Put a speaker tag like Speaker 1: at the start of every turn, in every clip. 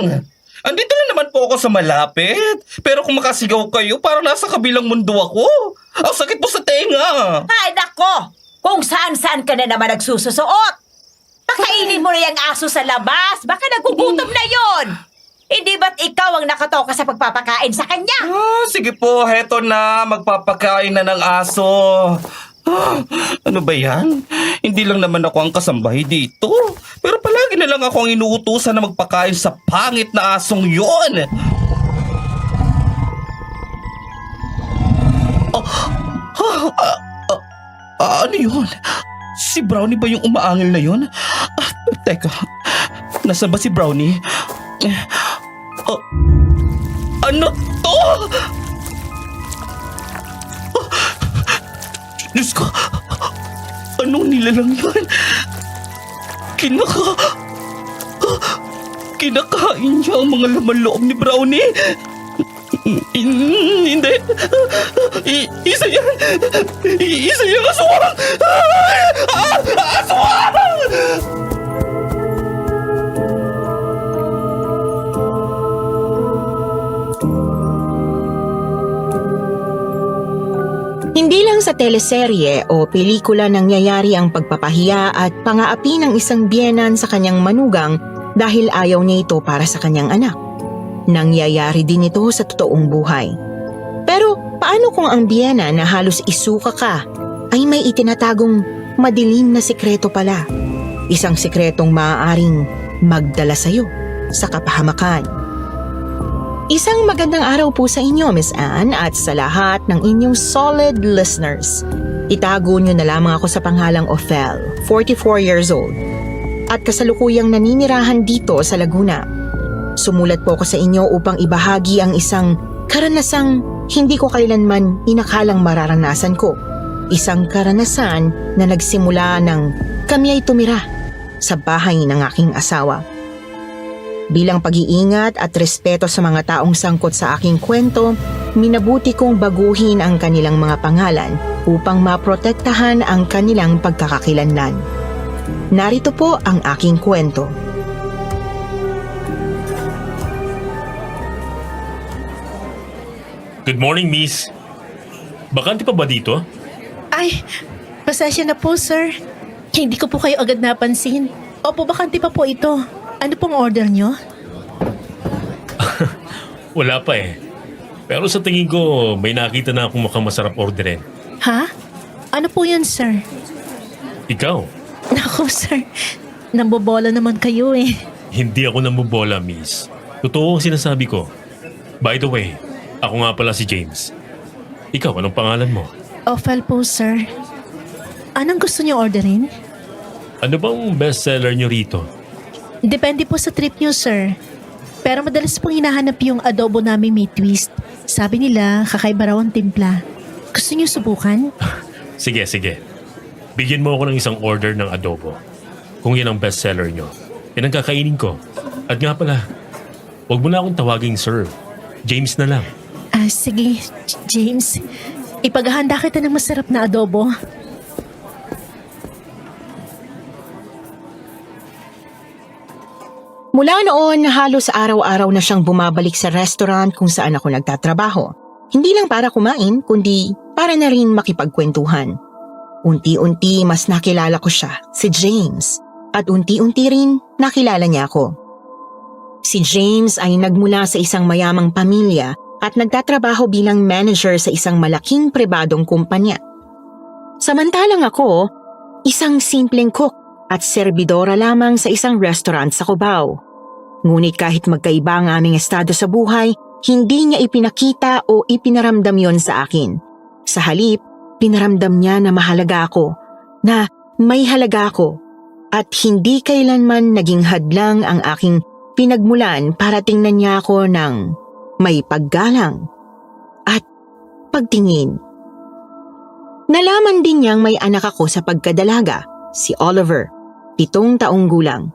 Speaker 1: lang! Andito lang naman po ako sa malapit. Pero kung makasigaw kayo, parang nasa kabilang mundo ako. Ang sakit po sa tenga.
Speaker 2: Ay, nako! Kung saan-saan ka na naman nagsususuot. Pakainin mo na yung aso sa labas. Baka nagugutom na yon. Hindi ba't ikaw ang nakatoka sa pagpapakain sa kanya?
Speaker 1: Sige po, heto na. Magpapakain na ng aso. Ano ba yan? Hindi lang naman ako ang kasambahay dito. Pero palagi na lang ako ang inuutusan na magpakain sa pangit na asong yon. Ano yun? Si Brownie ba yung umaangil na yun? Teka, nasa ba si Brownie? Ano to? Diyos ko, anong nilalang yun? Kinakain niya ang mga laman loob ni Brownie? Hindi. Isa yan. Isa yan aswang. Aswang!
Speaker 3: Hindi lang sa teleserye o pelikula nangyayari ang pagpapahiya at pang-aapi ng isang biyenan sa kanyang manugang dahil ayaw niya ito para sa kanyang anak. Nangyayari din ito sa totoong buhay. Pero paano kung ang biyena na halos isuka ka ay may itinatagong madilim na sikreto pala? Isang sikretong maaaring magdala sa iyo sa kapahamakan. Isang magandang araw po sa inyo, Miss Anne, at sa lahat ng inyong solid listeners. Itago niyo na lamang ako sa panghalang Ophel, 44 years old, at kasalukuyang naninirahan dito sa Laguna. Sumulat po ako sa inyo upang ibahagi ang isang karanasang hindi ko kailanman inakalang mararanasan ko. Isang karanasan na nagsimula ng kami ay tumira sa bahay ng aking asawa. Bilang pag-iingat at respeto sa mga taong sangkot sa aking kwento, minabuti kong baguhin ang kanilang mga pangalan upang maprotektahan ang kanilang pagkakakilanlan. Narito po ang aking kwento.
Speaker 4: Good morning, miss. Bakante pa ba dito?
Speaker 5: Ay, pasensya na po, sir. Hindi ko po kayo agad napansin. Opo, bakante pa po ito. Ano pong order nyo?
Speaker 4: Wala pa eh. Pero sa tingin ko, may nakita na akong mukhang masarap orderin.
Speaker 5: Ha? Ano po yun, sir?
Speaker 4: Ikaw?
Speaker 5: Naku, sir. Nambobola naman kayo eh.
Speaker 4: Hindi ako namubola, miss. Totoo ang sinasabi ko. By the way, ako nga pala si James. Ikaw, anong pangalan mo?
Speaker 5: Ophel po, sir. Anong gusto niyo orderin?
Speaker 4: Ano bang bestseller nyo rito?
Speaker 5: Depende po sa trip niyo, sir. Pero madalas pong hinahanap yung adobo namin may twist. Sabi nila, kakaiba raw ang timpla. Gusto niyo subukan?
Speaker 4: Sige. Bigyan mo ako ng isang order ng adobo. Kung yan ang bestseller nyo, yan ang kakainin ko. At nga pala, huwag mo na akong tawaging sir. James na lang.
Speaker 5: Sige, James. Ipaghahanda kita ng masarap na adobo.
Speaker 3: Mula noon, halos araw-araw na siyang bumabalik sa restaurant kung saan ako nagtatrabaho. Hindi lang para kumain, kundi para na rin makipagkwentuhan. Unti-unti mas nakilala ko siya, si James. At unti-unti rin nakilala niya ako. Si James ay nagmula sa isang mayamang pamilya at nagtatrabaho bilang manager sa isang malaking pribadong kumpanya. Samantalang ako, isang simpleng cook at serbidora lamang sa isang restaurant sa Cubao. Ngunit kahit magkaiba ang aming estado sa buhay, hindi niya ipinakita o ipinaramdam yon sa akin. Sa halip, pinaramdam niya na mahalaga ako, na may halaga ako, at hindi kailanman naging hadlang ang aking pinagmulan para tingnan niya ako ng may paggalang at pagtingin. Nalaman din niyang may anak ako sa pagkadalaga, si Oliver, 7 taong gulang.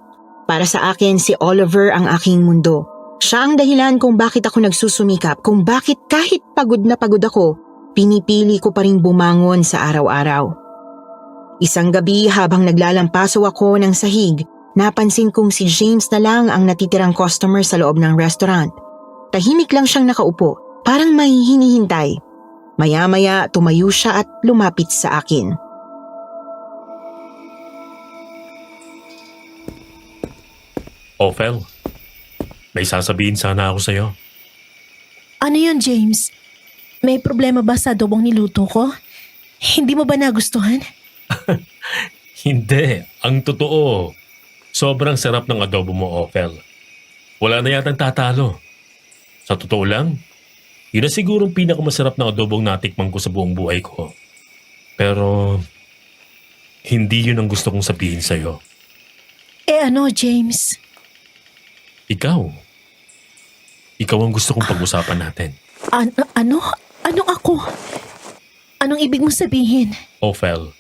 Speaker 3: Para sa akin, si Oliver ang aking mundo. Siya ang dahilan kung bakit ako nagsusumikap, kung bakit kahit pagod na pagod ako, pinipili ko pa rin bumangon sa araw-araw. Isang gabi habang naglalampaso ako ng sahig, napansin kong si James na lang ang natitirang customer sa loob ng restaurant. Tahimik lang siyang nakaupo, parang may hinihintay. Maya-maya tumayo siya at lumapit sa akin.
Speaker 4: Ophel, may sasabihin sana ako sa'yo.
Speaker 5: Ano yun, James? May problema ba sa adobong niluto ko? Hindi mo ba nagustuhan?
Speaker 4: Hindi, ang totoo. Sobrang sarap ng adobo mo, Ophel. Wala na yatang tatalo. Sa totoo lang, yun na sigurong pinakamasarap na adobong natikman ko sa buong buhay ko. Pero, hindi yun ang gusto kong sabihin sa'yo.
Speaker 5: Ano, James?
Speaker 4: Ikaw ang gusto kong pag-usapan natin.
Speaker 5: Ano? Anong ako? Anong ibig mong sabihin?
Speaker 4: Ophel,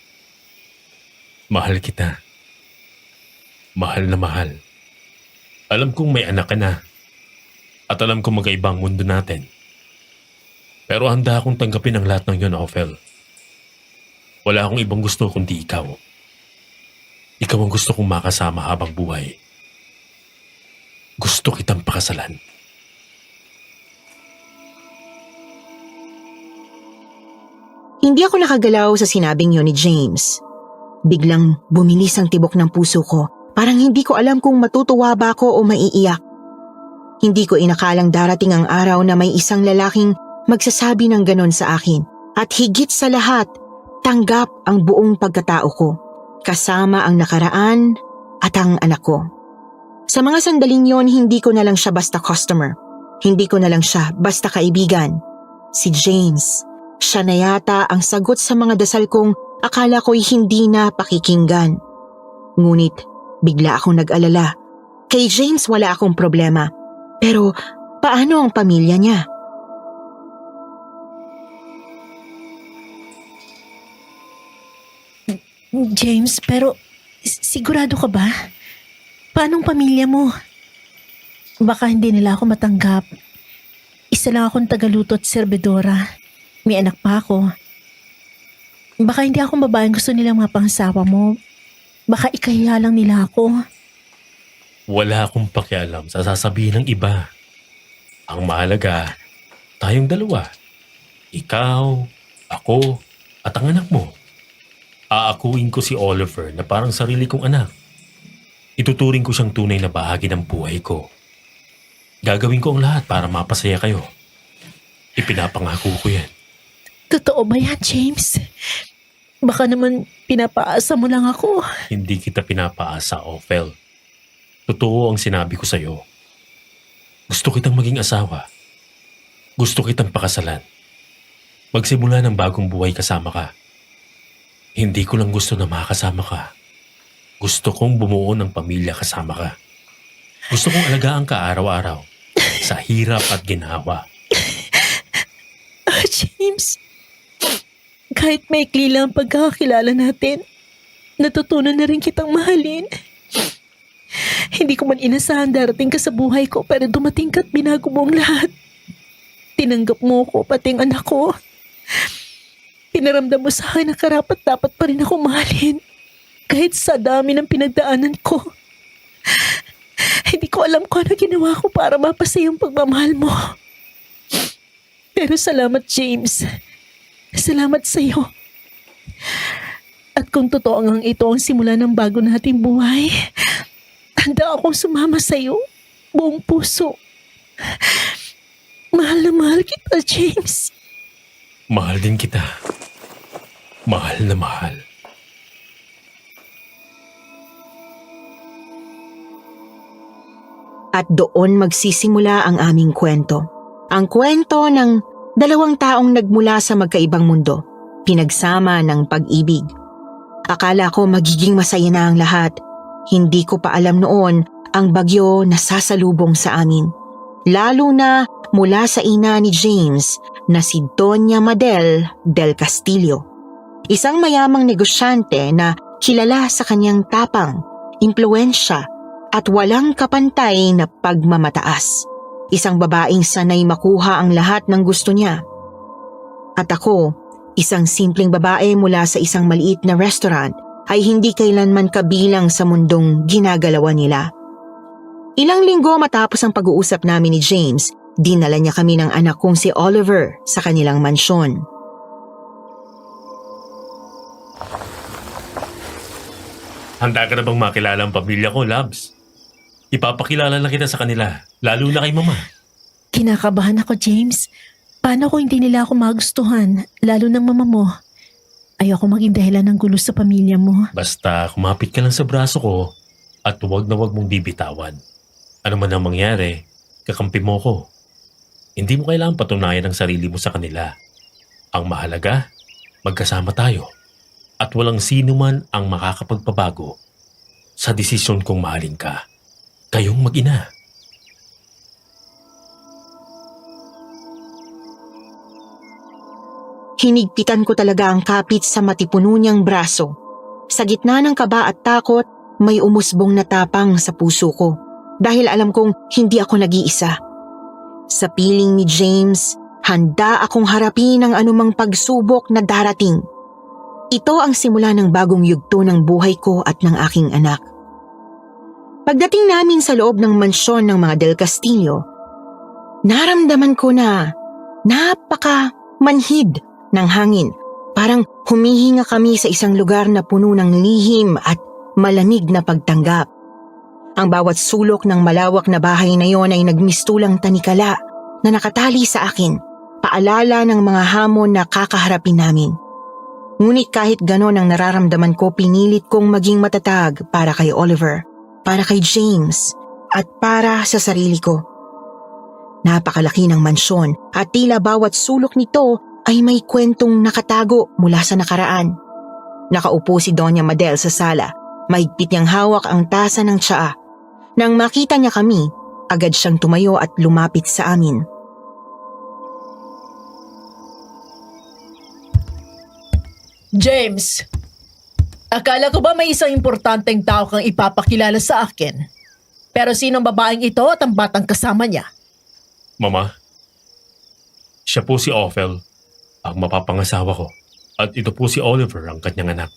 Speaker 4: mahal kita. Mahal na mahal. Alam kong may anak ka na. At alam kong magkaibang mundo natin. Pero handa akong tanggapin ang lahat ng yun, Ophel. Wala akong ibang gusto kundi ikaw. Ikaw ang gusto kong makasama habang buhay. Gusto kitang pakasalan.
Speaker 3: Hindi ako nakagalaw sa sinabing yun ni James. Biglang bumilis ang tibok ng puso ko. Parang hindi ko alam kung matutuwa ba ako o maiiyak. Hindi ko inakalang darating ang araw na may isang lalaking magsasabi ng ganon sa akin. At higit sa lahat, tanggap ang buong pagkatao ko. Kasama ang nakaraan at ang anak ko. Sa mga sandaling yon, hindi ko na lang siya basta customer. Hindi ko na lang siya basta kaibigan. Si James, siya na yata ang sagot sa mga dasal kong akala ko'y hindi na pakikinggan. Ngunit bigla akong nag-alala. Kay James wala akong problema. Pero paano ang pamilya niya?
Speaker 5: James, pero sigurado ka ba? Paanong pamilya mo? Baka hindi nila ako matanggap. Isa lang akong tagaluto at serbedora. May anak pa ako. Baka hindi ako babaeng gusto nilang mapangasawa mo. Baka ikahiya lang nila ako.
Speaker 4: Wala akong pakialam sa sasabihin ng iba. Ang mahalaga, tayong dalawa. Ikaw, ako, at ang anak mo. Aakuin ko si Oliver na parang sarili kong anak. Ituturing ko siyang tunay na bahagi ng buhay ko. Gagawin ko ang lahat para mapasaya kayo. Ipinapangako ko yan.
Speaker 5: Totoo ba yan, James? Baka naman pinapaasa mo lang ako.
Speaker 4: Hindi kita pinapaasa, Ophel. Totoo ang sinabi ko sa'yo. Gusto kitang maging asawa. Gusto kitang pakasalan. Magsimula ng bagong buhay kasama ka. Hindi ko lang gusto na makasama ka. Gusto kong bumuo ng pamilya kasama ka. Gusto kong alagaan ka araw-araw. Sa hirap at ginhawa.
Speaker 5: James, kahit maikli lang ang pagkakakilala natin, natutunan na rin kitang mahalin. Hindi ko man inasahan darating ka sa buhay ko, pero dumating ka at binago mo ang lahat. Tinanggap mo ko, pati ang anak ko. Pinaramdam mo sa akin na karapat dapat pa rin ako mahalin. Kahit sa dami ng pinagdaanan ko. Hindi ko alam kung ano ginawa ko para mapasaya ang pagmamahal mo. Pero salamat, James. Salamat sa iyo. At kung totoo ngang ito ang simula ng bago nating buhay, handa akong sumama sa iyo, buong puso. Mahal na mahal kita, James.
Speaker 4: Mahal din kita. Mahal na mahal.
Speaker 3: At doon magsisimula ang aming kwento. Ang kwento ng dalawang taong nagmula sa magkaibang mundo, pinagsama ng pag-ibig. Akala ko magiging masaya na ang lahat. Hindi ko pa alam noon ang bagyo na sasalubong sa amin. Lalo na mula sa ina ni James na si Doña Madel del Castillo. Isang mayamang negosyante na kilala sa kanyang tapang, impluwensya at walang kapantay na pagmamataas. Isang babaeng sanay makuha ang lahat ng gusto niya. At ako, isang simpleng babae mula sa isang maliit na restaurant ay hindi kailanman kabilang sa mundong ginagalawan nila. Ilang linggo matapos ang pag-uusap namin ni James, dinala niya kami ng anak kong si Oliver sa kanilang mansyon.
Speaker 4: Handa ka na bang makilala ang pamilya ko, Labs? Ipapakilala na kita sa kanila, lalo na kay Mama.
Speaker 5: Kinakabahan ako, James. Paano kung hindi nila ako magustuhan, lalo ng mama mo? Ayoko maging dahilan ng gulo sa pamilya mo.
Speaker 4: Basta kumapit ka lang sa braso ko at huwag na huwag mong bibitawan. Ano man ang mangyari, kakampi mo ko. Hindi mo kailangang patunayan ang sarili mo sa kanila. Ang mahalaga, magkasama tayo. At walang sino man ang makakapagpabago sa desisyon kong mahalin ka. Kayong mag-ina.
Speaker 3: Hinigpitan ko talaga ang kapit sa matipuno niyang braso. Sa gitna ng kaba at takot, may umusbong na tapang sa puso ko dahil alam kong hindi ako nag-iisa. Sa piling ni James, handa akong harapin ang anumang pagsubok na darating. Ito ang simula ng bagong yugto ng buhay ko at ng aking anak. Pagdating namin sa loob ng mansyon ng mga Del Castillo, naramdaman ko na napaka-manhid ng hangin. Parang humihinga kami sa isang lugar na puno ng lihim at malamig na pagtanggap. Ang bawat sulok ng malawak na bahay na yon ay nagmistulang tanikala na nakatali sa akin, paalala ng mga hamon na kakaharapin namin. Ngunit kahit ganon ang nararamdaman ko, pinilit kong maging matatag para kay Oliver, para kay James, at para sa sarili ko. Napakalaki ng mansyon at tila bawat sulok nito ay may kwentong nakatago mula sa nakaraan. Nakaupo si Doña Madel sa sala, mahigpit niyang hawak ang tasa ng tsaa. Nang makita niya kami, agad siyang tumayo at lumapit sa amin.
Speaker 5: James, akala ko ba may isang importanteng tao kang ipapakilala sa akin? Pero sinong babaeng ito at ang batang kasama niya?
Speaker 4: Mama, siya po si Ophel, ang mapapangasawa ko. At ito po si Oliver, ang kanyang anak.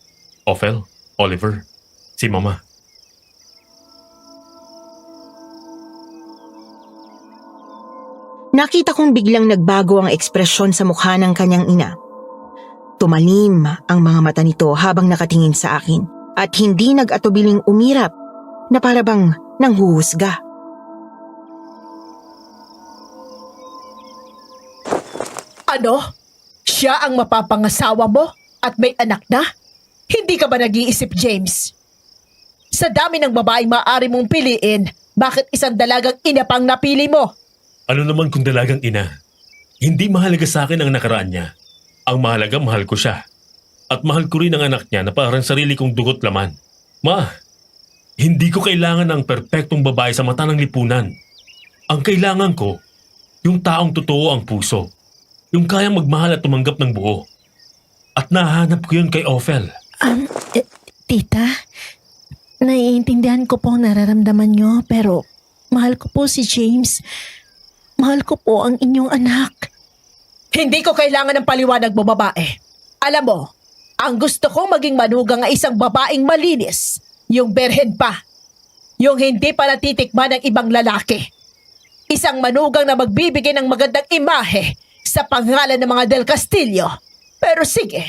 Speaker 4: Ophel, Oliver, si Mama.
Speaker 3: Nakita kong biglang nagbago ang ekspresyon sa mukha ng kanyang ina. Tumalim ang mga mata nito habang nakatingin sa akin at hindi nag-atubiling umirap na para bang nanghuhusga.
Speaker 5: Ano? Siya ang mapapangasawa mo at may anak na? Hindi ka ba nag-iisip, James? Sa dami ng babaeng maaari mong piliin, bakit isang dalagang ina pang napili mo?
Speaker 4: Ano naman kung dalagang ina? Hindi mahalaga sa akin ang nakaraan niya. Ang mahalaga, mahal ko siya. At mahal ko rin ang anak niya na parang sarili kong dugot laman. Ma, hindi ko kailangan ng perpektong babae sa mata ng lipunan. Ang kailangan ko, yung taong totoo ang puso. Yung kayang magmahal at tumanggap ng buo. At nahanap ko yun kay Ophel.
Speaker 5: Tita, naiintindihan ko po ang nararamdaman niyo, pero mahal ko po si James. Mahal ko po ang inyong anak. Hindi ko kailangan ng paliwanag mo, babae. Alam mo, ang gusto kong maging manugang ay isang babaeng malinis. Yung berhen pa. Yung hindi pa natitikman ng ibang lalaki. Isang manugang na magbibigay ng magandang imahe sa pangalan ng mga Del Castillo. Pero sige,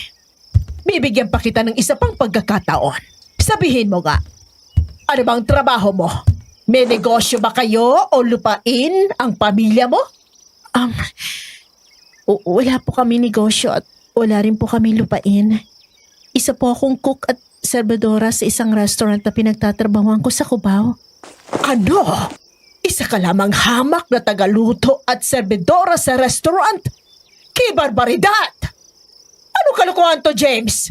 Speaker 5: bibigyan pa kita ng isa pang pagkakataon. Sabihin mo nga, ano bang trabaho mo? May negosyo ba kayo o lupain ang pamilya mo? Wala po kami negosyo at wala rin po kami lupain. Isa po akong cook at servidora sa isang restaurant na pinagtatrabahuan ko sa Cubao. Ano? Isa ka lamang hamak na tagaluto at servidora sa restaurant? Ki barbaridad! Ano kalokohan to, James?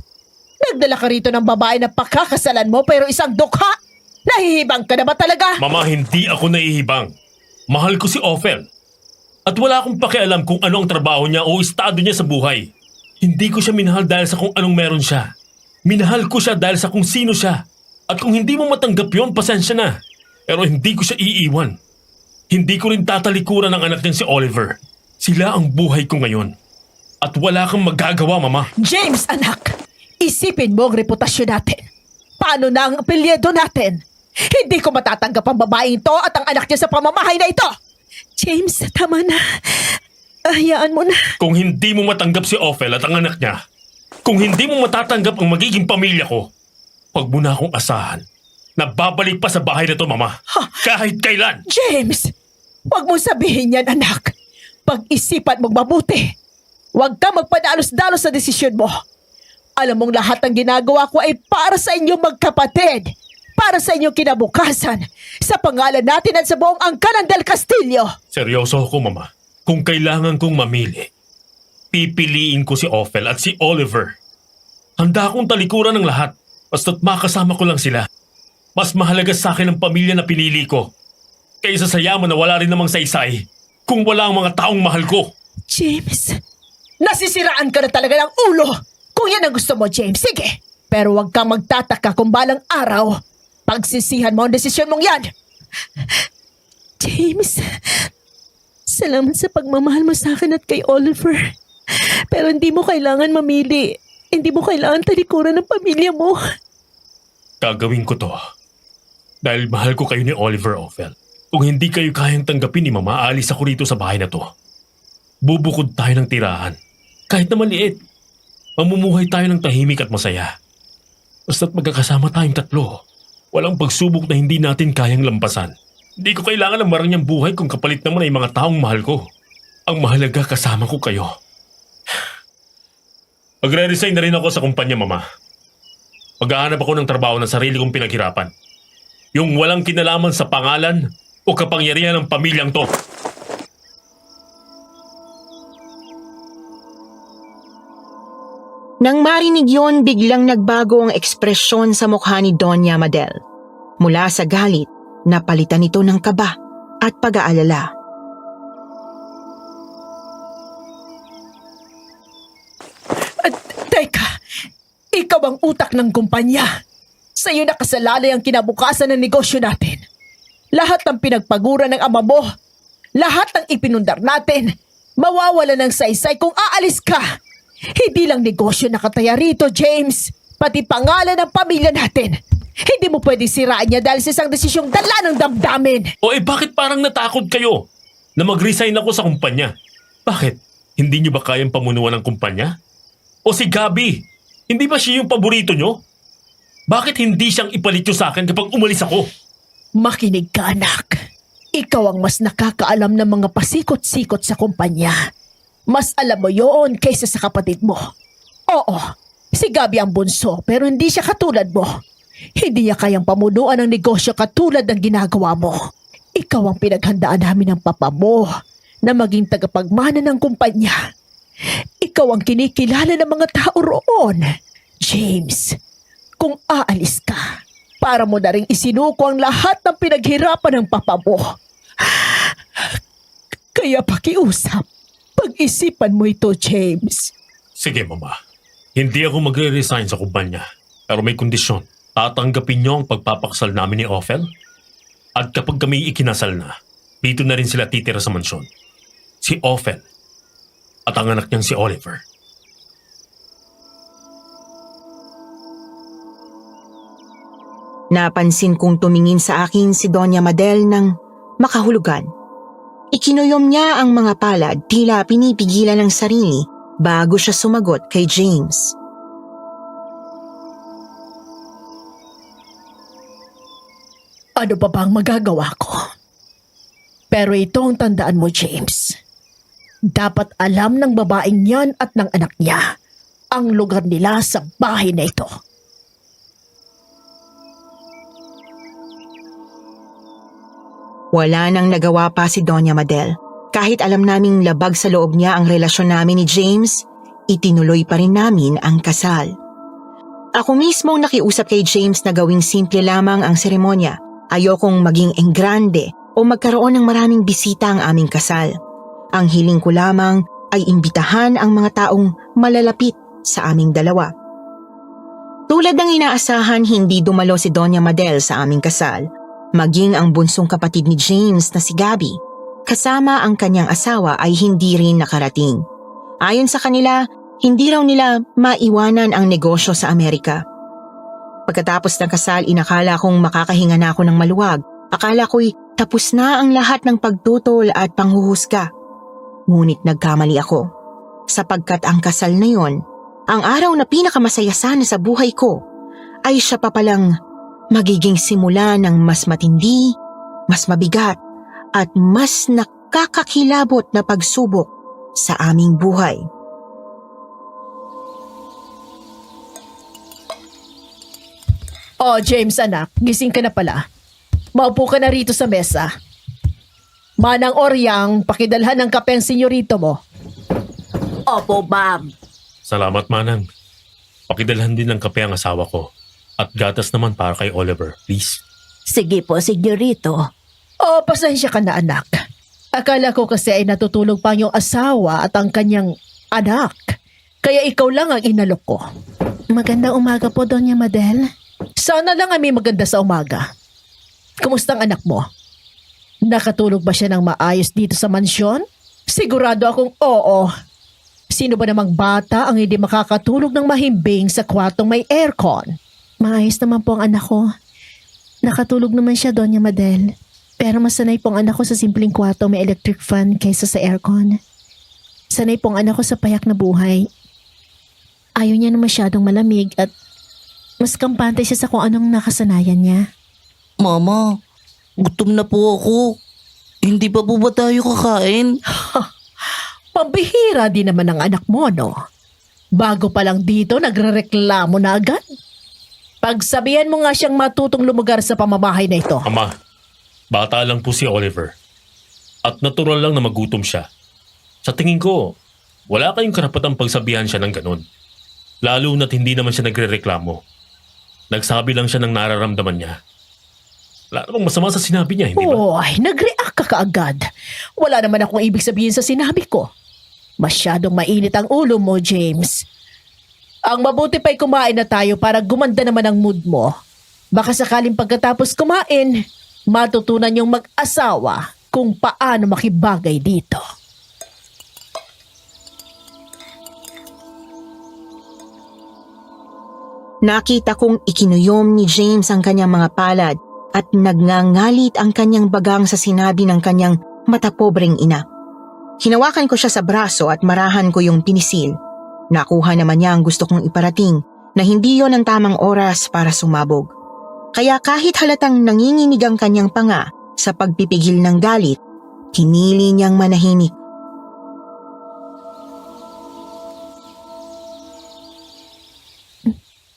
Speaker 5: Nagdala ka rito ng babae na pakakasalan mo pero isang dukha? Nahihibang ka na ba talaga?
Speaker 4: Mama, hindi ako nahihibang. Mahal ko si Ophel. At wala akong pakialam kung ano ang trabaho niya o estado niya sa buhay. Hindi ko siya minahal dahil sa kung anong meron siya. Minahal ko siya dahil sa kung sino siya. At kung hindi mo matanggap yon, pasensya na. Pero hindi ko siya iiwan. Hindi ko rin tatalikuran ang anak niya si Oliver. Sila ang buhay ko ngayon. At wala kang magagawa, Mama.
Speaker 5: James, anak! Isipin mo ang reputasyon natin. Paano na ang apelyido natin? Hindi ko matatanggap ang babaeng ito at ang anak niya sa pamamahay na ito! James, tama na. Hayaan mo na.
Speaker 4: Kung hindi mo matanggap si Ophel at ang anak niya, kung hindi mo matatanggap ang magiging pamilya ko, huwag mo na akong asahan na babalik pa sa bahay na to, Mama. Kahit kailan.
Speaker 5: James! Huwag mong sabihin yan, anak. Pag-isipan mong mabuti. Huwag ka magpadalos-dalos sa desisyon mo. Alam mong lahat ng ginagawa ko ay para sa inyong magkapatid. Para sa inyong kinabukasan. Sa pangalan natin at sa buong angkan ng Del Castillo.
Speaker 4: Seryoso ako, Mama. Kung kailangan kong mamili, pipiliin ko si Ophel at si Oliver. Handa akong talikuran ng lahat. Basta't makasama ko lang sila. Mas mahalaga sa akin ang pamilya na pinili ko. Kaysa sa yaman na wala rin namang saysay kung wala ang mga taong mahal ko.
Speaker 5: James, nasisiraan ka na talaga ng ulo. Kung yan ang gusto mo, James, sige. Pero huwag kang magtataka kung balang araw pagsisihan mo ang desisyon mong yan. James, salamat sa pagmamahal mo sa akin at kay Oliver. Pero hindi mo kailangan mamili. Hindi mo kailangan talikuran ng pamilya mo.
Speaker 4: Gagawin ko to. Dahil mahal ko kayo ni Oliver, Ophel. Kung hindi kayo kayang tanggapin ni Mama, aalis ako rito sa bahay na to. Bubukod tayo ng tirahan. Kahit na maliit. Mamumuhay tayo ng tahimik at masaya. Basta't magkakasama tayong tatlo. Walang pagsubok na hindi natin kayang lampasan. Hindi ko kailangan ng maranyang buhay kung kapalit naman ay mga taong mahal ko. Ang mahalaga kasama ko kayo. Magre-resign na rin ako sa kumpanya, Mama. Maghahanap ako ng trabaho na sarili kong pinaghirapan. Yung walang kinalaman sa pangalan o kapangyarihan ng pamilyang to.
Speaker 3: Nang marinig yon, biglang nagbago ang ekspresyon sa mukha ni Doña Madel. Mula sa galit, napalitan ito ng kaba at pag-aalala.
Speaker 5: Teka, ikaw ang utak ng kumpanya. Sa'yo nakasalalay ang kinabukasan ng negosyo natin. Lahat ng pinagpagura ng ama mo, lahat ng ipinundar natin, mawawala ng saysay kung aalis ka. Hindi lang negosyo nakataya rito, James. Pati pangalan ng pamilya natin. Hindi mo pwedeng siraan niya dahil sa isang desisyong dala ng damdamin.
Speaker 4: O bakit parang natakot kayo na mag-resign ako sa kumpanya? Bakit? Hindi niyo ba kayang pamunuan ng kumpanya? O si Gabi, hindi ba siya yung paborito niyo? Bakit hindi siyang ipalit niyo sa akin kapag umalis ako?
Speaker 5: Makinig ka, anak. Ikaw ang mas nakakaalam ng mga pasikot-sikot sa kumpanya. Mas alam mo yon kaysa sa kapatid mo. Oo, si Gabi ang bunso pero hindi siya katulad mo. Hindi niya kayang pamunuan ng negosyo katulad ng ginagawa mo. Ikaw ang pinaghandaan namin ng papa mo na maging tagapagmana ng kumpanya. Ikaw ang kinikilala ng mga tao roon. James, kung aalis ka, para mo na rin isinuko ang lahat ng pinaghirapan ng papa mo. Kaya pakiusap, pag-isipan mo ito, James.
Speaker 4: Sige, Mama. Hindi ako magre-resign sa kumpanya. Pero may kondisyon. Tatanggapin niyo ang pagpapaksal namin ni Ophel? At kapag kami ikinasal na, dito na rin sila titira sa mansyon. Si Ophel at ang anak niyang si Oliver.
Speaker 3: Napansin kong tumingin sa akin si Doña Madel ng makahulugan. Ikinuyom niya ang mga palad, tila pinipigilan ng sarili bago siya sumagot kay James.
Speaker 5: Ano pa bang magagawa ko? Pero ito ang tandaan mo, James. Dapat alam ng babaeng yan at ng anak niya ang lugar nila sa bahay na ito.
Speaker 3: Wala nang nagawa pa si Doña Madel. Kahit alam naming labag sa loob niya ang relasyon namin ni James, itinuloy pa rin namin ang kasal. Ako mismo ang nakiusap kay James na gawing simple lamang ang seremonya. Ayokong maging enggrande o magkaroon ng maraming bisita ang aming kasal. Ang hiling ko lamang ay imbitahan ang mga taong malalapit sa aming dalawa. Tulad ng inaasahan, hindi dumalo si Doña Madel sa aming kasal. Maging ang bunsong kapatid ni James na si Gabi, kasama ang kanyang asawa ay hindi rin nakarating. Ayon sa kanila, hindi raw nila maiwanan ang negosyo sa Amerika. Pagkatapos ng kasal, inakala kong makakahinga na ako ng maluwag. Akala ko'y tapos na ang lahat ng pagtutol at panghuhusga. Ngunit nagkamali ako. Sapagkat ang kasal na yon, ang araw na pinakamasaya sana sa buhay ko, ay siya pa palang magiging simula ng mas matindi, mas mabigat, at mas nakakakilabot na pagsubok sa aming buhay.
Speaker 5: Oh, James anak, gising ka na pala. Maupo ka na rito sa mesa. Manang Oryang, pakidalhan ng kape ang senyorito mo.
Speaker 2: Opo, ma'am.
Speaker 4: Salamat, Manang. Pakidalhan din ng kape ang asawa ko. At gatas naman para kay Oliver, please.
Speaker 2: Sige po, senyorito.
Speaker 5: Oh, pasensya ka na anak. Akala ko kasi ay natutulog pa ang iyong asawa at ang kanyang anak. Kaya ikaw lang ang inalok ko. Magandang umaga po, Doña Madel. Sana lang ay may maganda sa umaga. Kumusta ang anak mo? Nakatulog ba siya ng maayos dito sa mansyon? Sigurado akong oo. Sino ba namang bata ang hindi makakatulog ng mahimbing sa kwartong may aircon? Maayos naman po ang anak ko. Nakatulog naman siya, Doña Madel. Pero mas sanay po ang anak ko sa simpleng kwartong may electric fan kaysa sa aircon. Sanay po ang anak ko sa payak na buhay. Ayaw niya na masyadong malamig at mas kampante siya sa kung anong nakasanayan niya.
Speaker 1: Mama, gutom na po ako. Hindi pa po ba tayo kakain?
Speaker 5: Pambihira din naman ang anak mo, no? Bago pa lang dito, nagrereklamo na agad. Pagsabihan mo nga siyang matutong lumugar sa pamamahay na ito.
Speaker 4: Ama, bata lang po si Oliver. At natural lang na magutom siya. Sa tingin ko, wala kayong karapatang pagsabihan siya ng ganun. Lalo na't hindi naman siya nagrereklamo. Nagsabi lang siya ng nararamdaman niya. Wala namang masama sa sinabi niya, hindi ba?
Speaker 5: Oy, nag-react ka kaagad. Wala naman akong ibig sabihin sa sinabi ko. Masyadong mainit ang ulo mo, James. Ang mabuti pa'y kumain na tayo para gumanda naman ang mood mo. Baka sakaling pagkatapos kumain, matutunan yung mag-asawa kung paano makibagay dito.
Speaker 3: Nakita kong ikinuyom ni James ang kanyang mga palad at nagngangalit ang kanyang bagang sa sinabi ng kanyang matapobreng ina. Hinawakan ko siya sa braso at marahan ko yung pinisil. Nakuha naman niya ang gusto kong iparating na hindi yon ang tamang oras para sumabog. Kaya kahit halatang nanginginig ang kanyang panga sa pagpipigil ng galit, pinili niyang manahimik.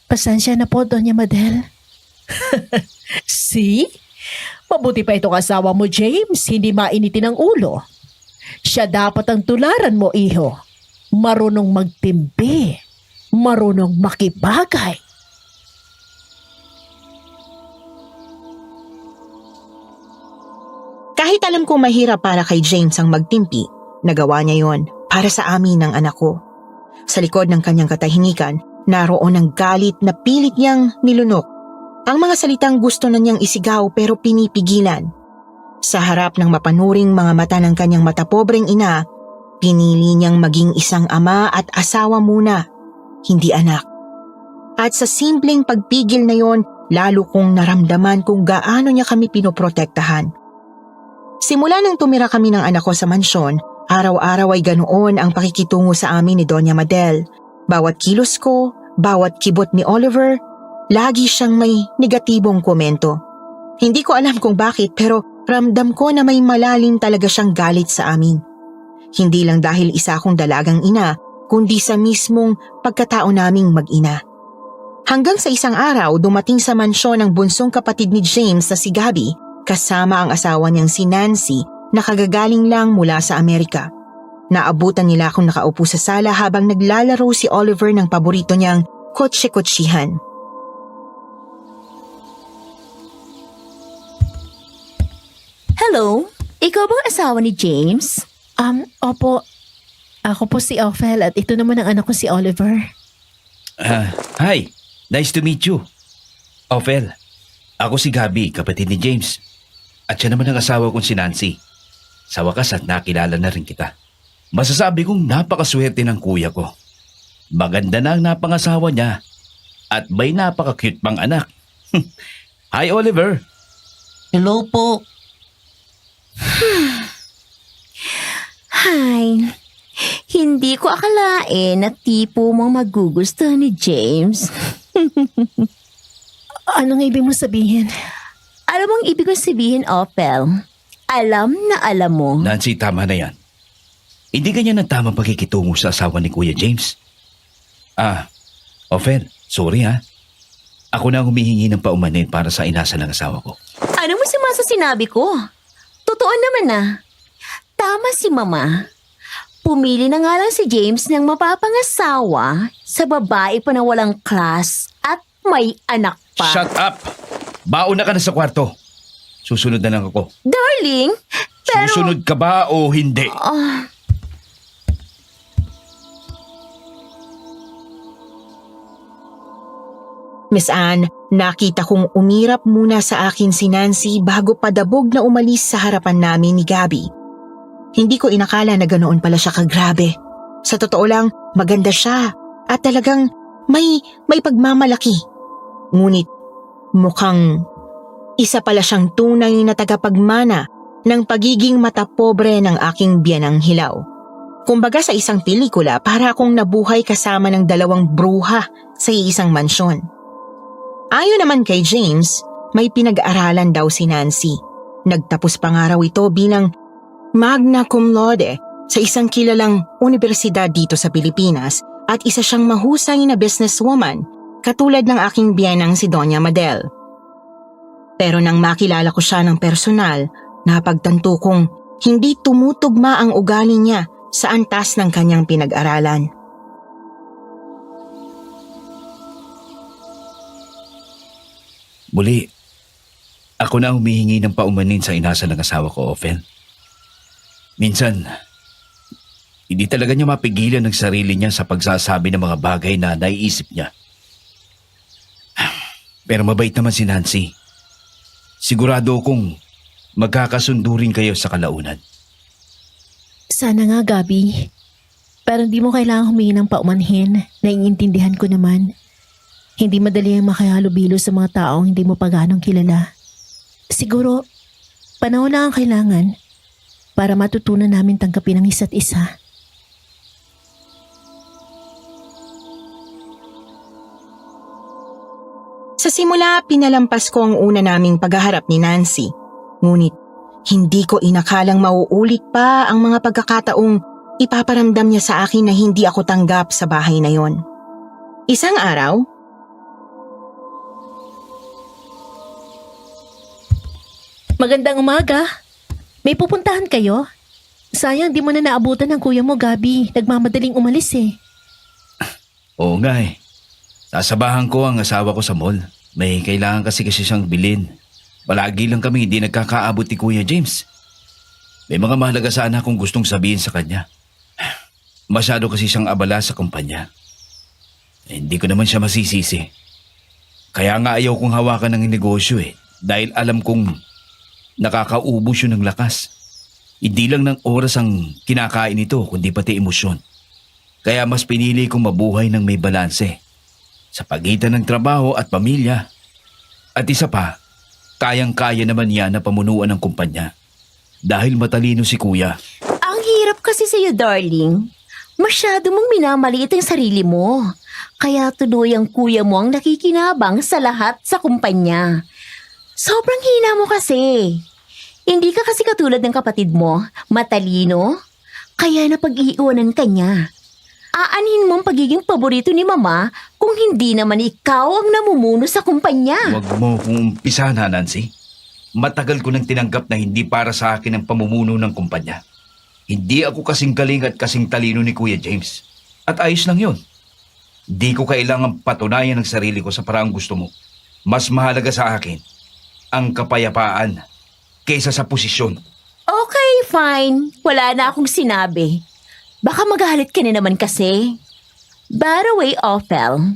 Speaker 5: Pasensya na po, Doña Madel. See? Mabuti pa itong asawa mo, James. Hindi mainitin ang ulo. Siya dapat ang tularan mo, iho. Marunong magtimpi. Marunong makibagay.
Speaker 3: Kahit alam kong mahirap para kay James ang magtimpi, nagawa niya yon para sa amin ng anak ko. Sa likod ng kanyang katahimikan, naroon ang galit na pilit niyang nilunok. Ang mga salitang gusto na niyang isigaw pero pinipigilan. Sa harap ng mapanuring mga mata ng kanyang matapobreng ina, pinili niyang maging isang ama at asawa muna, hindi anak. At sa simpleng pagpigil na yon, lalo kong naramdaman kung gaano niya kami pinoprotektahan. Simula nang tumira kami ng anak ko sa mansyon, araw-araw ay ganoon ang pakikitungo sa amin ni Doña Madel. Bawat kilos ko, bawat kibot ni Oliver, lagi siyang may negatibong komento. Hindi ko alam kung bakit pero ramdam ko na may malalim talaga siyang galit sa amin. Hindi lang dahil isa akong dalagang ina, kundi sa mismong pagkatao naming mag-ina. Hanggang sa isang araw, dumating sa mansyon ang bunsong kapatid ni James na si Gabby, kasama ang asawa niyang si Nancy na kagagaling lang mula sa Amerika. Naabutan nila akong nakaupo sa sala habang naglalaro si Oliver ng paborito niyang kotse-kotsihan.
Speaker 2: Hello? Ikaw bang asawa ni James?
Speaker 5: Opo. Ako po si Ophel at ito naman ang anak ko si Oliver.
Speaker 6: Hi, nice to meet you. Ophel, ako si Gabby, kapatid ni James. At siya naman ang asawa kong si Nancy. Sa wakas at nakilala na rin kita. Masasabi kong napakaswerte ng kuya ko. Maganda na ang napangasawa niya. At may napaka-cute pang anak. Hi, Oliver.
Speaker 1: Hello po.
Speaker 7: Hi. Hindi ko akalain na tipo mong magugustuhan ni James.
Speaker 5: Anong ibig mo sabihin?
Speaker 7: Alam mong ibig kong sabihin, Opel. Alam na alam mo.
Speaker 6: Nancy, tama na yan. Hindi ganyan ang tamang pagkikitungo sa asawa ni Kuya James. Ophel, sorry ha. Ako na ang humihingi ng paumanin para sa inasal ng asawa ko.
Speaker 7: Ano mo sa sinabi ko? Totoo naman na. Tama si Mama. Pumili na nga lang si James ng mapapangasawa sa babae pa na walang class at may anak pa.
Speaker 6: Shut up! Baon na ka na sa kwarto. Susunod na lang ako.
Speaker 7: Darling, pero...
Speaker 6: Susunod ka ba o hindi?
Speaker 3: Miss Anne, nakita kong umirap muna sa akin si Nancy bago padabog na umalis sa harapan namin ni Gabby. Hindi ko inakala na ganoon pala siya kagrabe. Sa totoo lang, maganda siya at talagang may pagmamalaki. Ngunit mukhang isa pala siyang tunay na tagapagmana ng pagiging matapobre ng aking biyanang hilaw. Kumbaga sa isang pelikula, para akong nabuhay kasama ng dalawang bruha sa isang mansyon. Ayon naman kay James, may pinag-aralan daw si Nancy. Nagtapos pa nga raw ito bilang magna cum laude sa isang kilalang universidad dito sa Pilipinas at isa siyang mahusay na businesswoman katulad ng aking biyanang si Doña Madel. Pero nang makilala ko siya ng personal, napagtanto kong hindi tumutugma ang ugali niya sa antas ng kanyang pinag-aralan.
Speaker 6: Muli, ako na humihingi ng paumanin sa inasal ng asawa ko, Ophel. Minsan, hindi talaga niya mapigilan ng sarili niya sa pagsasabi ng mga bagay na naiisip niya. Pero mabait naman si Nancy. Sigurado akong magkakasundo rin kayo sa kalaunan.
Speaker 5: Sana nga, Gabby. Pero hindi mo kailangang humingi ng paumanhin. Naiintindihan ko naman. Hindi madali ang makahalubilo sa mga taong hindi mo pa ganong kilala. Siguro, panahon lang ang kailangan para matutunan namin tanggapin ang isa't isa.
Speaker 3: Sa simula, pinalampas ko ang una naming paghaharap ni Nancy. Ngunit, hindi ko inakalang mauulit pa ang mga pagkakataong ipaparamdam niya sa akin na hindi ako tanggap sa bahay na yon. Isang araw,
Speaker 5: Magandang umaga. May pupuntahan kayo? Sayang di mo na naabutan ng kuya mo, Gabby. Nagmamadaling umalis eh.
Speaker 6: Oo nga eh. Sasabahan ko ang asawa ko sa mall. May kailangan kasi siyang bilhin. Palagi lang kami hindi nagkakaabot ni Kuya James. May mga mahalaga sana akong gustong sabihin sa kanya. Masyado kasi siyang abala sa kumpanya. Hindi ko naman siya masisisi. Kaya nga ayaw kong hawakan ng negosyo eh. Dahil alam kong nakakaubos yun ng lakas. Hindi lang ng oras ang kinakain ito, kundi pati emosyon. Kaya mas pinili kong mabuhay ng may balanse sa pagitan ng trabaho at pamilya. At isa pa, kayang-kaya naman niya na pamunuan ng kumpanya. Dahil matalino si Kuya.
Speaker 7: Ang hirap kasi sa'yo, darling. Masyado mong minamaliit ang sarili mo. Kaya tuloy ang kuya mo ang nakikinabang sa lahat sa kumpanya. Sobrang hina mo kasi. Hindi ka kasi katulad ng kapatid mo, matalino. Kaya napag-iiwanan ka niya. Aanhin mo ang pagiging paborito ni Mama kung hindi naman ikaw ang namumuno sa kumpanya.
Speaker 6: Huwag mo kong umpisahan ha, Nancy. Matagal ko nang tinanggap na hindi para sa akin ang pamumuno ng kumpanya. Hindi ako kasing galing at kasing talino ni Kuya James. At ayos lang yun. Di ko kailangang patunayan ang sarili ko sa paraang gusto mo. Mas mahalaga sa akin ang kapayapaan kaysa sa posisyon.
Speaker 7: Okay, fine. Wala na akong sinabi. Baka magalit ka na naman kasi. By the way, Ophel,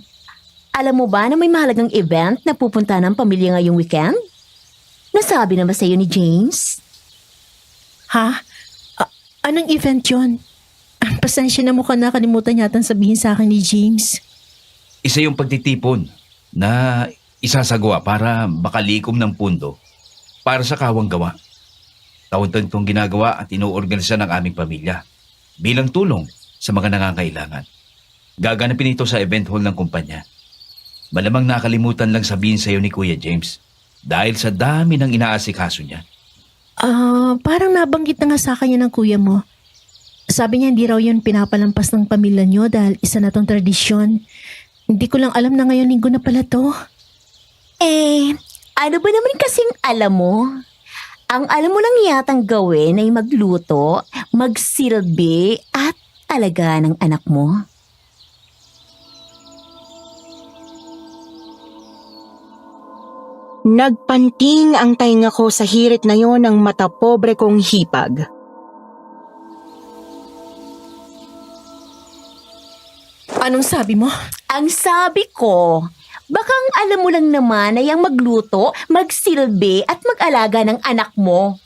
Speaker 7: alam mo ba na may mahalagang event na pupunta ng pamilya ngayong weekend? Nasabi na ba sa'yo ni James?
Speaker 5: Ha? Anong event yun? Pasensya na, mukhang nakalimutan yatang sabihin sa akin ni James.
Speaker 6: Isa yung pagtitipon na isasagawa para makalikom ng pundo para sa kawang gawa. Taon-taon itong ginagawa at inuorganisa ng aming pamilya bilang tulong sa mga nangangailangan. Gaganapin ito sa event hall ng kumpanya. Malamang nakalimutan lang sabihin sa iyo ni Kuya James dahil sa dami ng inaasikaso niya.
Speaker 5: Parang nabanggit na nga sa kanya ng kuya mo. Sabi niya hindi raw yun pinapalampas ng pamilya niyo dahil isa na tong tradisyon. Hindi ko lang alam na ngayon linggo na pala to.
Speaker 7: Ano ba naman kasing alam mo? Ang alam mo lang yatang gawin ay magluto, magsilbi at alagaan ng anak mo.
Speaker 3: Nagpanting ang tainga ko sa hirit na yon ng mata pobre kong hipag.
Speaker 5: Anong sabi mo?
Speaker 7: Ang sabi ko, baka ang alam mo lang naman ay ang magluto, magsilbi at mag-alaga ng anak mo.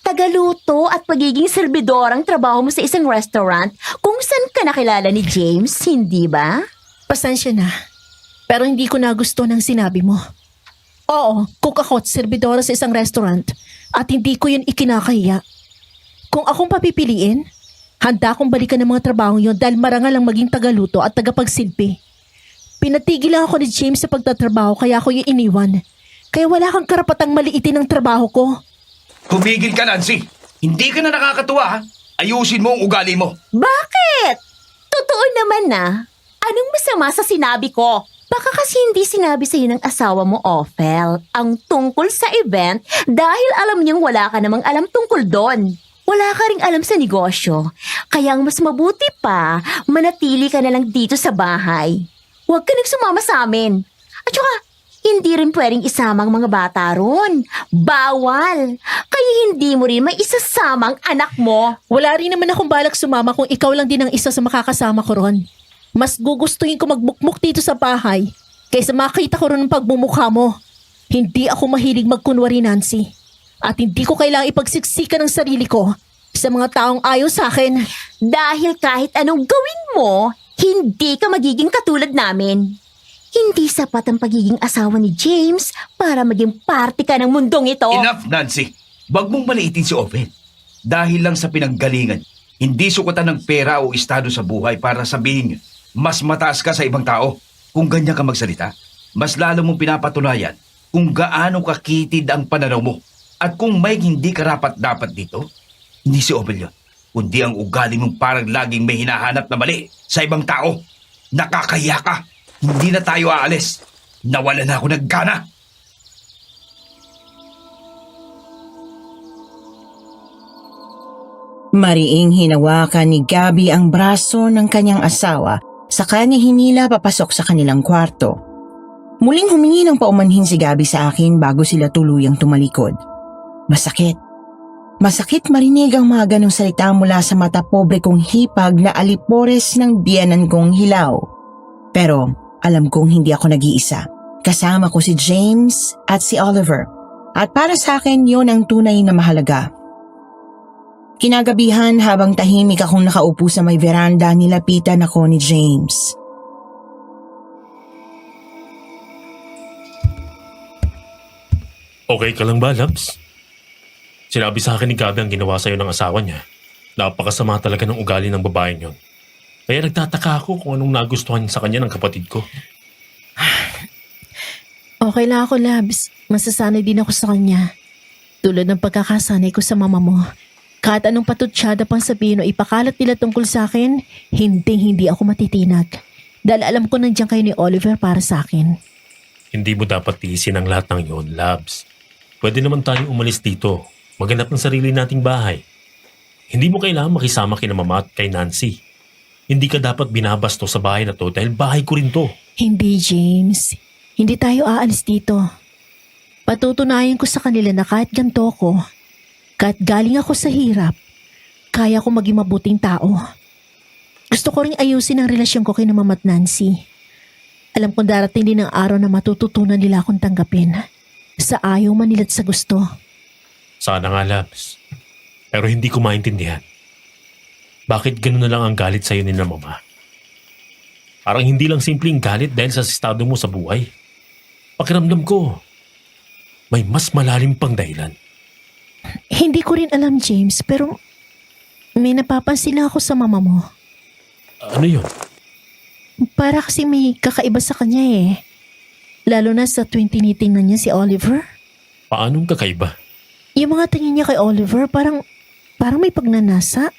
Speaker 7: Tagaluto at pagiging serbidor ang trabaho mo sa isang restaurant kung saan ka nakilala ni James, hindi ba?
Speaker 5: Pasensya na. Pero hindi ko nagusto ng sinabi mo. Oo, cook ako at serbidora sa isang restaurant at hindi ko yun ikinakahiya. Kung akong papipiliin, handa akong balikan ng mga trabaho yon dahil marangal ang maging tagaluto at tagapagsilbi. Pinatigil lang ako ni James sa pagtatrabaho kaya ako yung iniwan. Kaya wala kang karapatang maliitin ang trabaho ko.
Speaker 6: Tumigil ka, Nancy! Hindi ka na nakakatuwa, ha? Ayusin mo ang ugali mo.
Speaker 7: Bakit? Totoo naman na. Anong masama sa sinabi ko? Baka kasi hindi sinabi sa'yo ng asawa mo, Ophel, ang tungkol sa event dahil alam niyang wala ka namang alam tungkol doon. Wala ka ring alam sa negosyo. Kaya ang mas mabuti pa, manatili ka na lang dito sa bahay. Huwag ka nang sumama sa amin. At saka, hindi rin pwedeng isama ang mga bata ron. Bawal. Kaya hindi mo rin may isasama ang anak mo.
Speaker 5: Wala rin naman akong balak sumama kung ikaw lang din ang isa sa makakasama ko ron. Mas gugustuhin ko magbukmuk dito sa bahay kaysa makita ko ron ang pagmumukha mo. Hindi ako mahilig magkunwari, Nancy. At hindi ko kailangang ipagsiksikan ng sarili ko sa mga taong ayaw sa akin.
Speaker 7: Dahil kahit anong gawin mo, hindi ka magiging katulad namin. Hindi sapat ang pagiging asawa ni James para maging parte ka ng mundong ito.
Speaker 6: Enough, Nancy! Huwag mong maliitin si Ophel. Dahil lang sa pinanggalingan, hindi sukatan ng pera o estado sa buhay para sabihin mas mataas ka sa ibang tao. Kung ganyan ka magsalita, mas lalo mong pinapatunayan kung gaano kakitid ang pananaw mo. At kung may hindi karapat-dapat dito, hindi si Ophel yun, kundi ang ugali mong parang laging may hinahanap na mali sa ibang tao. Nakakahiya ka! Hindi na tayo aalis. Nawala na ako ng gana.
Speaker 3: Mariing hinawakan ni Gabby ang braso ng kanyang asawa sa kanya hinila papasok sa kanilang kwarto. Muling humingi ng paumanhin si Gabby sa akin bago sila tuluyang tumalikod. Masakit. Masakit marinig ang mga ganong salita mula sa mata pobre kong hipag na alipores ng biyanan kong hilaw. Pero alam kong hindi ako nag-iisa. Kasama ko si James at si Oliver. At para sa akin yon ang tunay na mahalaga. Kinagabihan habang tahimik akong nakaupo sa may veranda, nilapitan ako ni James.
Speaker 4: Okay ka lang ba, Labs? Sinabi sa akin ni Gabi ang ginawa sa'yo ng asawa niya. Napakasama talaga ng ugali ng babaeng yon. Kaya nagtataka ako kung anong nagustuhan sa kanya ng kapatid ko.
Speaker 5: Okay lang ako, Labs. Masasanay din ako sa kanya. Tulad ng pagkakasanay ko sa mama mo. Kahit anong patutsyada pang sabihin o ipakalat nila tungkol sa akin, hindi ako matitinag. Dahil alam ko nandiyan kayo ni Oliver para sa akin.
Speaker 4: Hindi mo dapat tiisin ang lahat ng yon, Labs. Pwede naman tayong umalis dito. Maghanap ng sarili nating bahay. Hindi mo kailangan makisama kina Mama at kay Nancy. Hindi ka dapat binabasto sa bahay na to dahil bahay ko rin to.
Speaker 5: Hindi, James. Hindi tayo aalis dito. Patutunayan ko sa kanila na kahit ganito ko, kahit galing ako sa hirap, kaya ko maging mabuting tao. Gusto ko ring ayusin ang relasyon ko kay na Mama at Nancy. Alam kong darating din ang araw na matututunan nila akong tanggapin. Sa ayaw man nila at sa gusto.
Speaker 4: Sana nga, Labs. Pero hindi ko maintindihan. Bakit gano'n na lang ang galit sa'yo ni na Mama? Parang hindi lang simpleng galit dahil sa estado mo sa buhay. Pakiramdam ko, may mas malalim pang dahilan.
Speaker 5: Hindi ko rin alam, James, pero may napapansin lang ako sa mama mo.
Speaker 4: Ano yun?
Speaker 5: Para kasi may kakaiba sa kanya eh. Lalo na sa tuwing tinitingnan niya si Oliver.
Speaker 4: Paanong kakaiba?
Speaker 5: Yung mga tingin niya kay Oliver, parang may pagnanasa.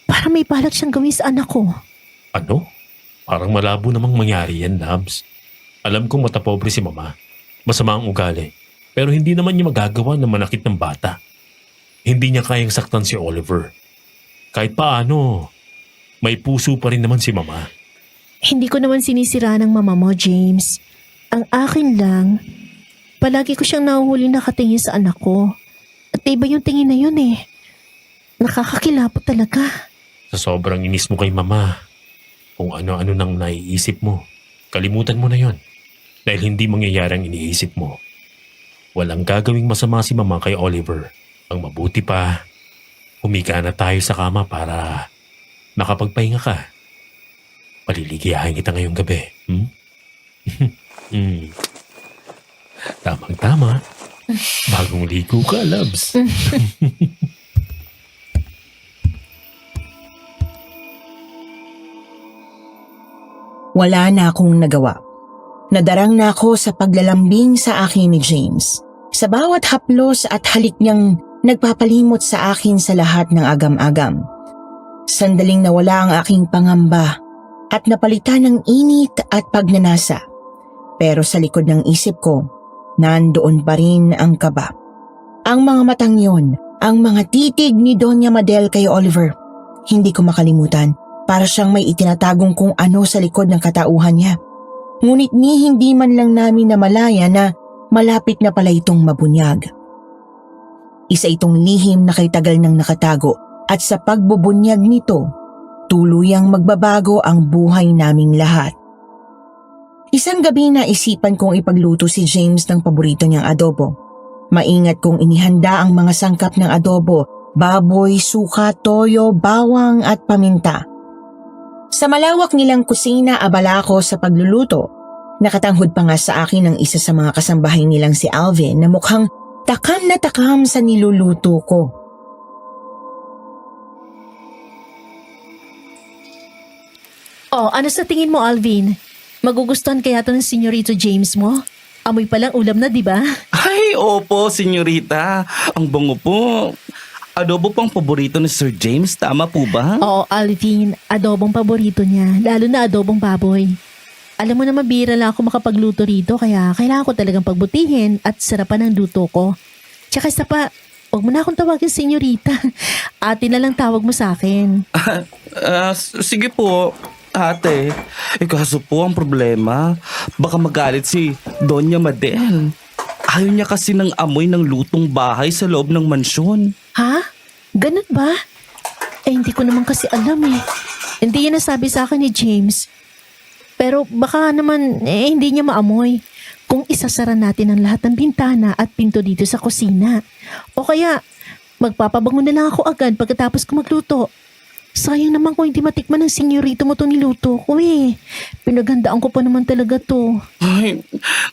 Speaker 5: Parang may balak siyang gawin sa anak ko.
Speaker 4: Ano? Parang malabo namang mangyari yan, Labs. Alam kong matapobre si Mama. Masama ang ugali. Pero hindi naman niya magagawa na manakit ng bata. Hindi niya kayang saktan si Oliver. Kahit paano, may puso pa rin naman si Mama.
Speaker 5: Hindi ko naman sinisira ng mama mo, James. Ang akin lang, palagi ko siyang nahuhuli nakatingin sa anak ko. At iba yung tingin na yun eh. Nakakakilapot talaga.
Speaker 4: Sa sobrang inis mo kay Mama, kung ano-ano nang naiisip mo, kalimutan mo na yon. Dahil hindi mangyayari ang iniisip mo. Walang gagawing masama si Mama kay Oliver. Ang mabuti pa, humiga na tayo sa kama para nakapagpahinga ka. Paliligayahin kita ngayong gabi. Tamang-tama. Bagong ligo ka, Labs.
Speaker 3: Wala na akong nagawa. Nadarang na ako sa paglalambing sa akin ni James. Sa bawat haplos at halik niyang nagpapalimot sa akin sa lahat ng agam-agam. Sandaling nawala ang aking pangamba at napalitan ng init at pagnanasa. Pero sa likod ng isip ko, nandoon pa rin ang kaba. Ang mga matang yon, ang mga titig ni Doña Madel kay Oliver. Hindi ko makalimutan, para siyang may itinatagong kung ano sa likod ng katauhan niya. Ngunit hindi man lang namin namalaya na malapit na pala itong mabunyag. Isa itong lihim na kay tagal nang nakatago at sa pagbubunyag nito, tuluyang magbabago ang buhay naming lahat. Isang gabi na isipan kong ipagluto si James ng paborito niyang adobo. Maingat kong inihanda ang mga sangkap ng adobo, baboy, suka, toyo, bawang at paminta. Sa malawak nilang kusina, abala ako sa pagluluto. Nakatanghod pa nga sa akin ang isa sa mga kasambahay nilang si Alvin na mukhang takam na takam sa niluluto ko.
Speaker 5: Oh, ano sa tingin mo, Alvin? Magugustuhan kaya to ng Senyorito James mo? Amoy palang ulam na, di ba?
Speaker 1: Ay, opo, senyorita. Ang bango po. Adobo pang paborito ni Sir James, tama po ba?
Speaker 5: Oo, Alvin. Adobong paborito niya, lalo na adobong baboy. Alam mo naman, bihira lang ako makapagluto rito, kaya kailangan ko talagang pagbutihin at sarapan ang luto ko. Tsaka isa pa, huwag mo na akong tawagin senyorita. Ate na lang tawag mo sa akin.
Speaker 1: Sige po, ate. Kaso po ang problema, baka magalit si Doña Madel. Ayaw niya kasi ng amoy ng lutong bahay sa loob ng mansyon.
Speaker 5: Ha? Ganun ba? Hindi ko naman kasi alam eh. Hindi yan nasabi sa akin ni James. Pero baka naman hindi niya maamoy kung isasara natin ang lahat ng bintana at pinto dito sa kusina. O kaya magpapabango na lang ako agad pagkatapos ko magluto. Sayang naman kung hindi matikman ng senyorito mo itong niluto ko eh. Pinaghandaan ko pa naman talaga to.
Speaker 1: Ay,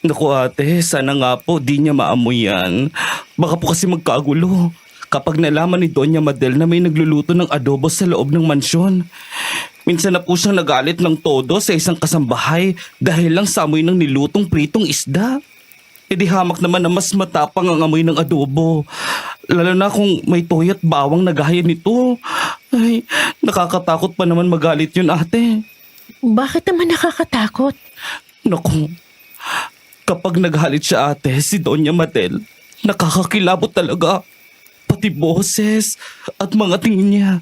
Speaker 1: naku ate, sana nga po di niya maamoy yan. Baka po kasi magkagulo. Kapag nalaman ni Doña Madel na may nagluluto ng adobo sa loob ng mansyon. Minsan na po siyang nagalit ng todo sa isang kasambahay dahil lang sa amoy ng nilutong pritong isda. E di hamak naman na mas matapang ang amoy ng adobo. Lalo na kung may toyo at bawang na gaya nito. Ay, nakakatakot pa naman magalit yun ate.
Speaker 5: Bakit naman nakakatakot?
Speaker 1: Naku, kapag naghalit siya ate, si Doña Madel, nakakakilabot talaga. Pati boses at mga tingin niya.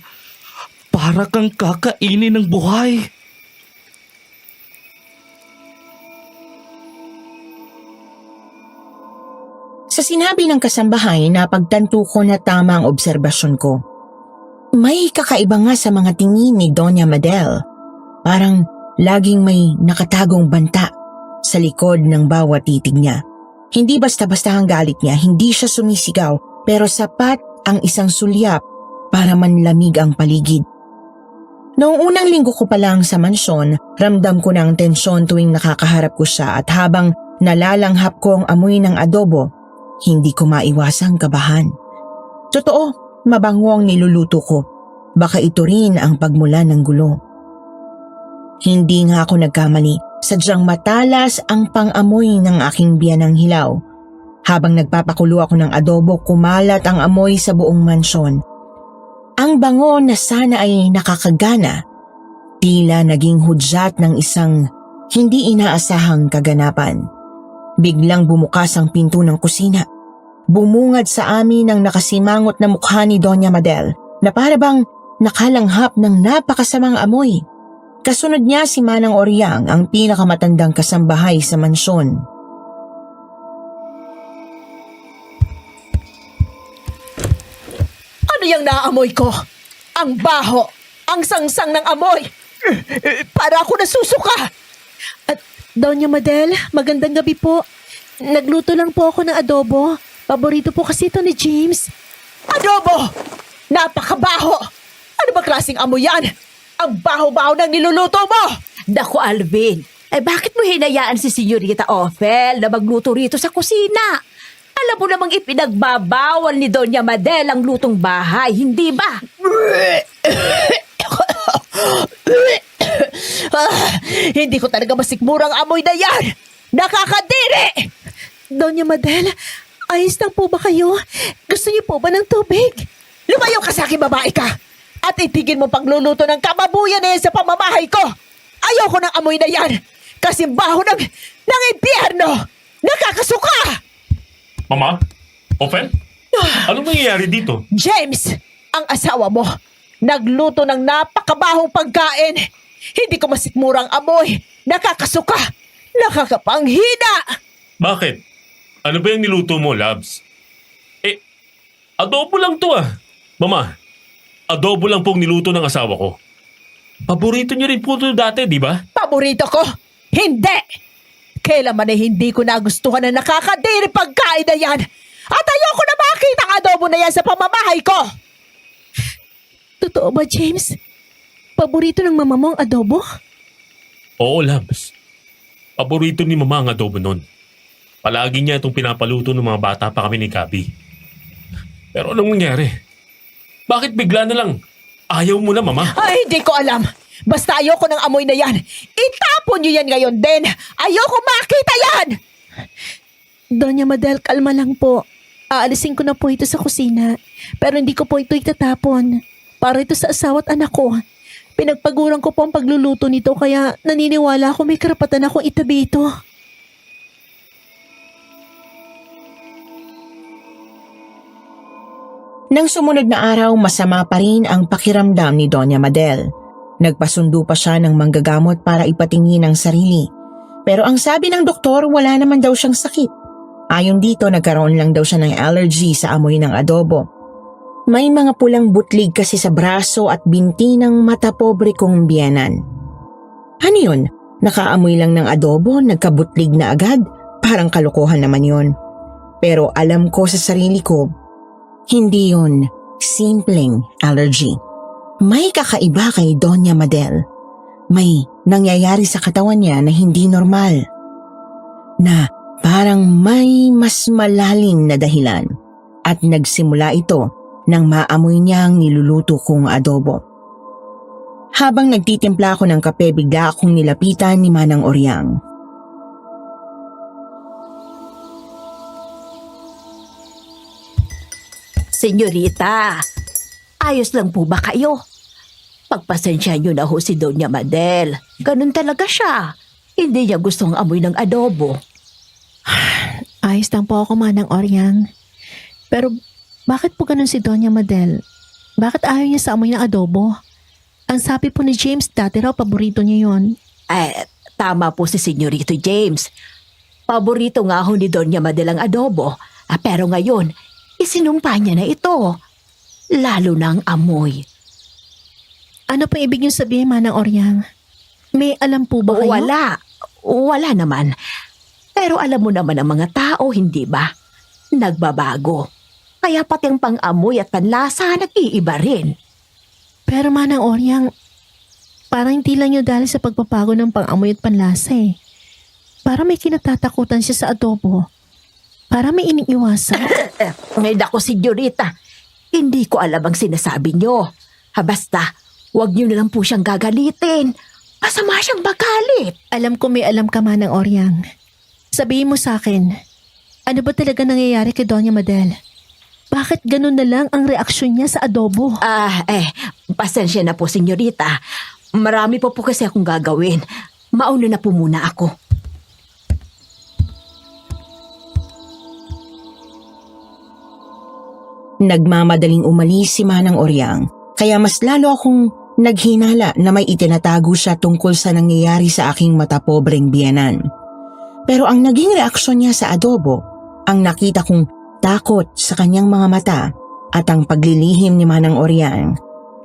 Speaker 1: Para kang kakainin ng buhay.
Speaker 3: Sa sinabi ng kasambahay, napagtanto ko na tama ang obserbasyon ko. May kakaiba nga sa mga tingin ni Doña Madel. Parang laging may nakatagong banta sa likod ng bawat titig niya. Hindi basta-basta ang galit niya, hindi siya sumisigaw, pero sapat ang isang sulyap para manlamig ang paligid. Noong unang linggo ko pa lang sa mansyon, ramdam ko na ang tensyon tuwing nakakaharap ko siya at habang nalalanghap ko ang amoy ng adobo, hindi ko maiwasang kabahan. Totoo, mabango ang niluluto ko. Baka ito rin ang pagmula ng gulo. Hindi nga ako nagkamali, sadyang matalas ang pang-amoy ng aking biyanang hilaw. Habang nagpapakulo ako ng adobo, kumalat ang amoy sa buong mansyon. Ang bango na sana ay nakakagana, tila naging hudyat ng isang hindi inaasahang kaganapan. Biglang bumukas ang pinto ng kusina. Bumungad sa amin ang nakasimangot na mukha ni Doña Madel na para bang nakalanghap ng napakasamang amoy. Kasunod niya si Manang Oryang, ang pinakamatandang kasambahay sa mansyon.
Speaker 5: Ano yung naamoy ko? Ang baho! Ang sangsang ng amoy! Para ako nasusuka! At Doña Madel, magandang gabi po. Nagluto lang po ako ng adobo. Paborito po kasi ito ni James. Adobo! Napakabaho! Ano ba klaseng amoy yan? Ang baho-baho ng niluluto mo!
Speaker 2: Dako, Alvin. Ay bakit mo hinayaan si Senyorita Ophel na magluto rito sa kusina? Alam mo namang ipinagbabawal ni Doña Madel ang lutong bahay, hindi ba?
Speaker 5: Hindi ko talaga masikmurang amoy na yan! Nakakadiri! Doña Madel, ayos lang po ba kayo? Gusto niyo po ba ng tubig? Lumayo ka sa akin, babae ka! At itigil mo pagluluto ng kamabuyan na yan sa pamamahay ko! Ayoko ng amoy na yan! Kasi baho ng impyerno! Nakakasuka!
Speaker 4: Mama? Ofen? Anong nangyayari dito?
Speaker 5: James, ang asawa mo, nagluto ng napakabahong pagkain. Hindi ko masikmurang amoy. Nakakasuka. Nakakapanghina.
Speaker 4: Bakit? Ano ba yung niluto mo, Labs? Adobo lang to ah. Mama, adobo lang pong niluto ng asawa ko. Paborito niyo rin po ito dati, di ba?
Speaker 5: Paborito ko? Hindi! Kailanman ay hindi ko nagustuhan na nakakadiri pagkain na yan. At ayoko na makita ang adobo na yan sa pamamahay ko. Totoo ba, James? Paborito ng mama mo ang adobo?
Speaker 4: Oo, Labs. Paborito ni Mama ang adobo nun. Palagi niya itong pinapaluto ng mga bata pa kami ni Gabi. Pero anong nangyari? Bakit bigla na lang? Ayaw mo na, Mama?
Speaker 5: Ay, hindi ko alam. Basta ayoko ng amoy na yan. Itapon niyo yan ngayon din. Ayoko makita yan! Doña Madel, kalma lang po. Aalisin ko na po ito sa kusina. Pero hindi ko po ito itatapon. Para ito sa asawa at anak ko. Pinagpaguran ko po ang pagluluto nito kaya naniniwala ako may karapatan akong itabi ito.
Speaker 3: Nang sumunod na araw, masama pa rin ang pakiramdam ni Doña Madel. Nagpasundo pa siya ng manggagamot para ipatingin ang sarili. Pero ang sabi ng doktor, wala naman daw siyang sakit. Ayon dito, nagkaroon lang daw siya ng allergy sa amoy ng adobo. May mga pulang butlig kasi sa braso at binti ng mata pobre kong biyenan. Ano yun? Nakaamoy lang ng adobo, nagkabutlig na agad? Parang kalokohan naman yun. Pero alam ko sa sarili ko, hindi yun simpleng allergy. May kakaiba kay Doña Madel. May nangyayari sa katawan niya na hindi normal. Na parang may mas malalim na dahilan. At nagsimula ito nang maamoy niya ang niluluto kong adobo. Habang nagtitimpla ako ng kape, bigla akong nilapitan ni Manang Oryang.
Speaker 2: Senyorita, ayos lang po ba kayo? Pagpasensya niyo na ho si Doña Madel. Ganun talaga siya. Hindi niya gustong amoy ng adobo.
Speaker 5: Ayos lang po ako, Manang Oryang. Pero bakit po ganun si Doña Madel? Bakit ayaw niya sa amoy ng adobo? Ang sabi po ni James, dati raw paborito niya yon.
Speaker 2: Tama po si Senyorito James. Paborito nga ho ni Doña Madel ang adobo. Pero ngayon, isinumpa niya na ito. Lalo na ang amoy.
Speaker 5: Ano pa ibig niyo sabihin, Manang Oryang? May alam po ba kayo?
Speaker 2: Wala naman. Pero alam mo naman ang mga tao, hindi ba? Nagbabago. Kaya pati ang pang-amoy at panlasa nag-iiba rin.
Speaker 5: Pero Manang Oryang, parang hindi lang niyo dahil sa pagpapago ng pang-amoy at panlasa eh. Para may kinatatakutan siya sa adobo. Para may iniiwasan.
Speaker 2: May dako, senyorita. Hindi ko alam ang sinasabi nyo. Basta, huwag nyo na lang po siyang gagalitin. Masama siyang magalit.
Speaker 5: Alam ko may alam ka, Manang Oryang. Sabihin mo sa akin, ano ba talaga nangyayari kay Doña Madel? Bakit ganun na lang ang reaksyon niya sa adobo?
Speaker 2: Pasensya na po, senyorita. Marami po kasi akong gagawin. Mauna na po muna ako.
Speaker 3: Nagmamadaling umalis si Manang Oryang, kaya mas lalo akong naghinala na may itinatago siya tungkol sa nangyayari sa aking matapobreng biyenan. Pero ang naging reaksyon niya sa adobo, ang nakita kong takot sa kanyang mga mata at ang paglilihim ni Manang Oryang,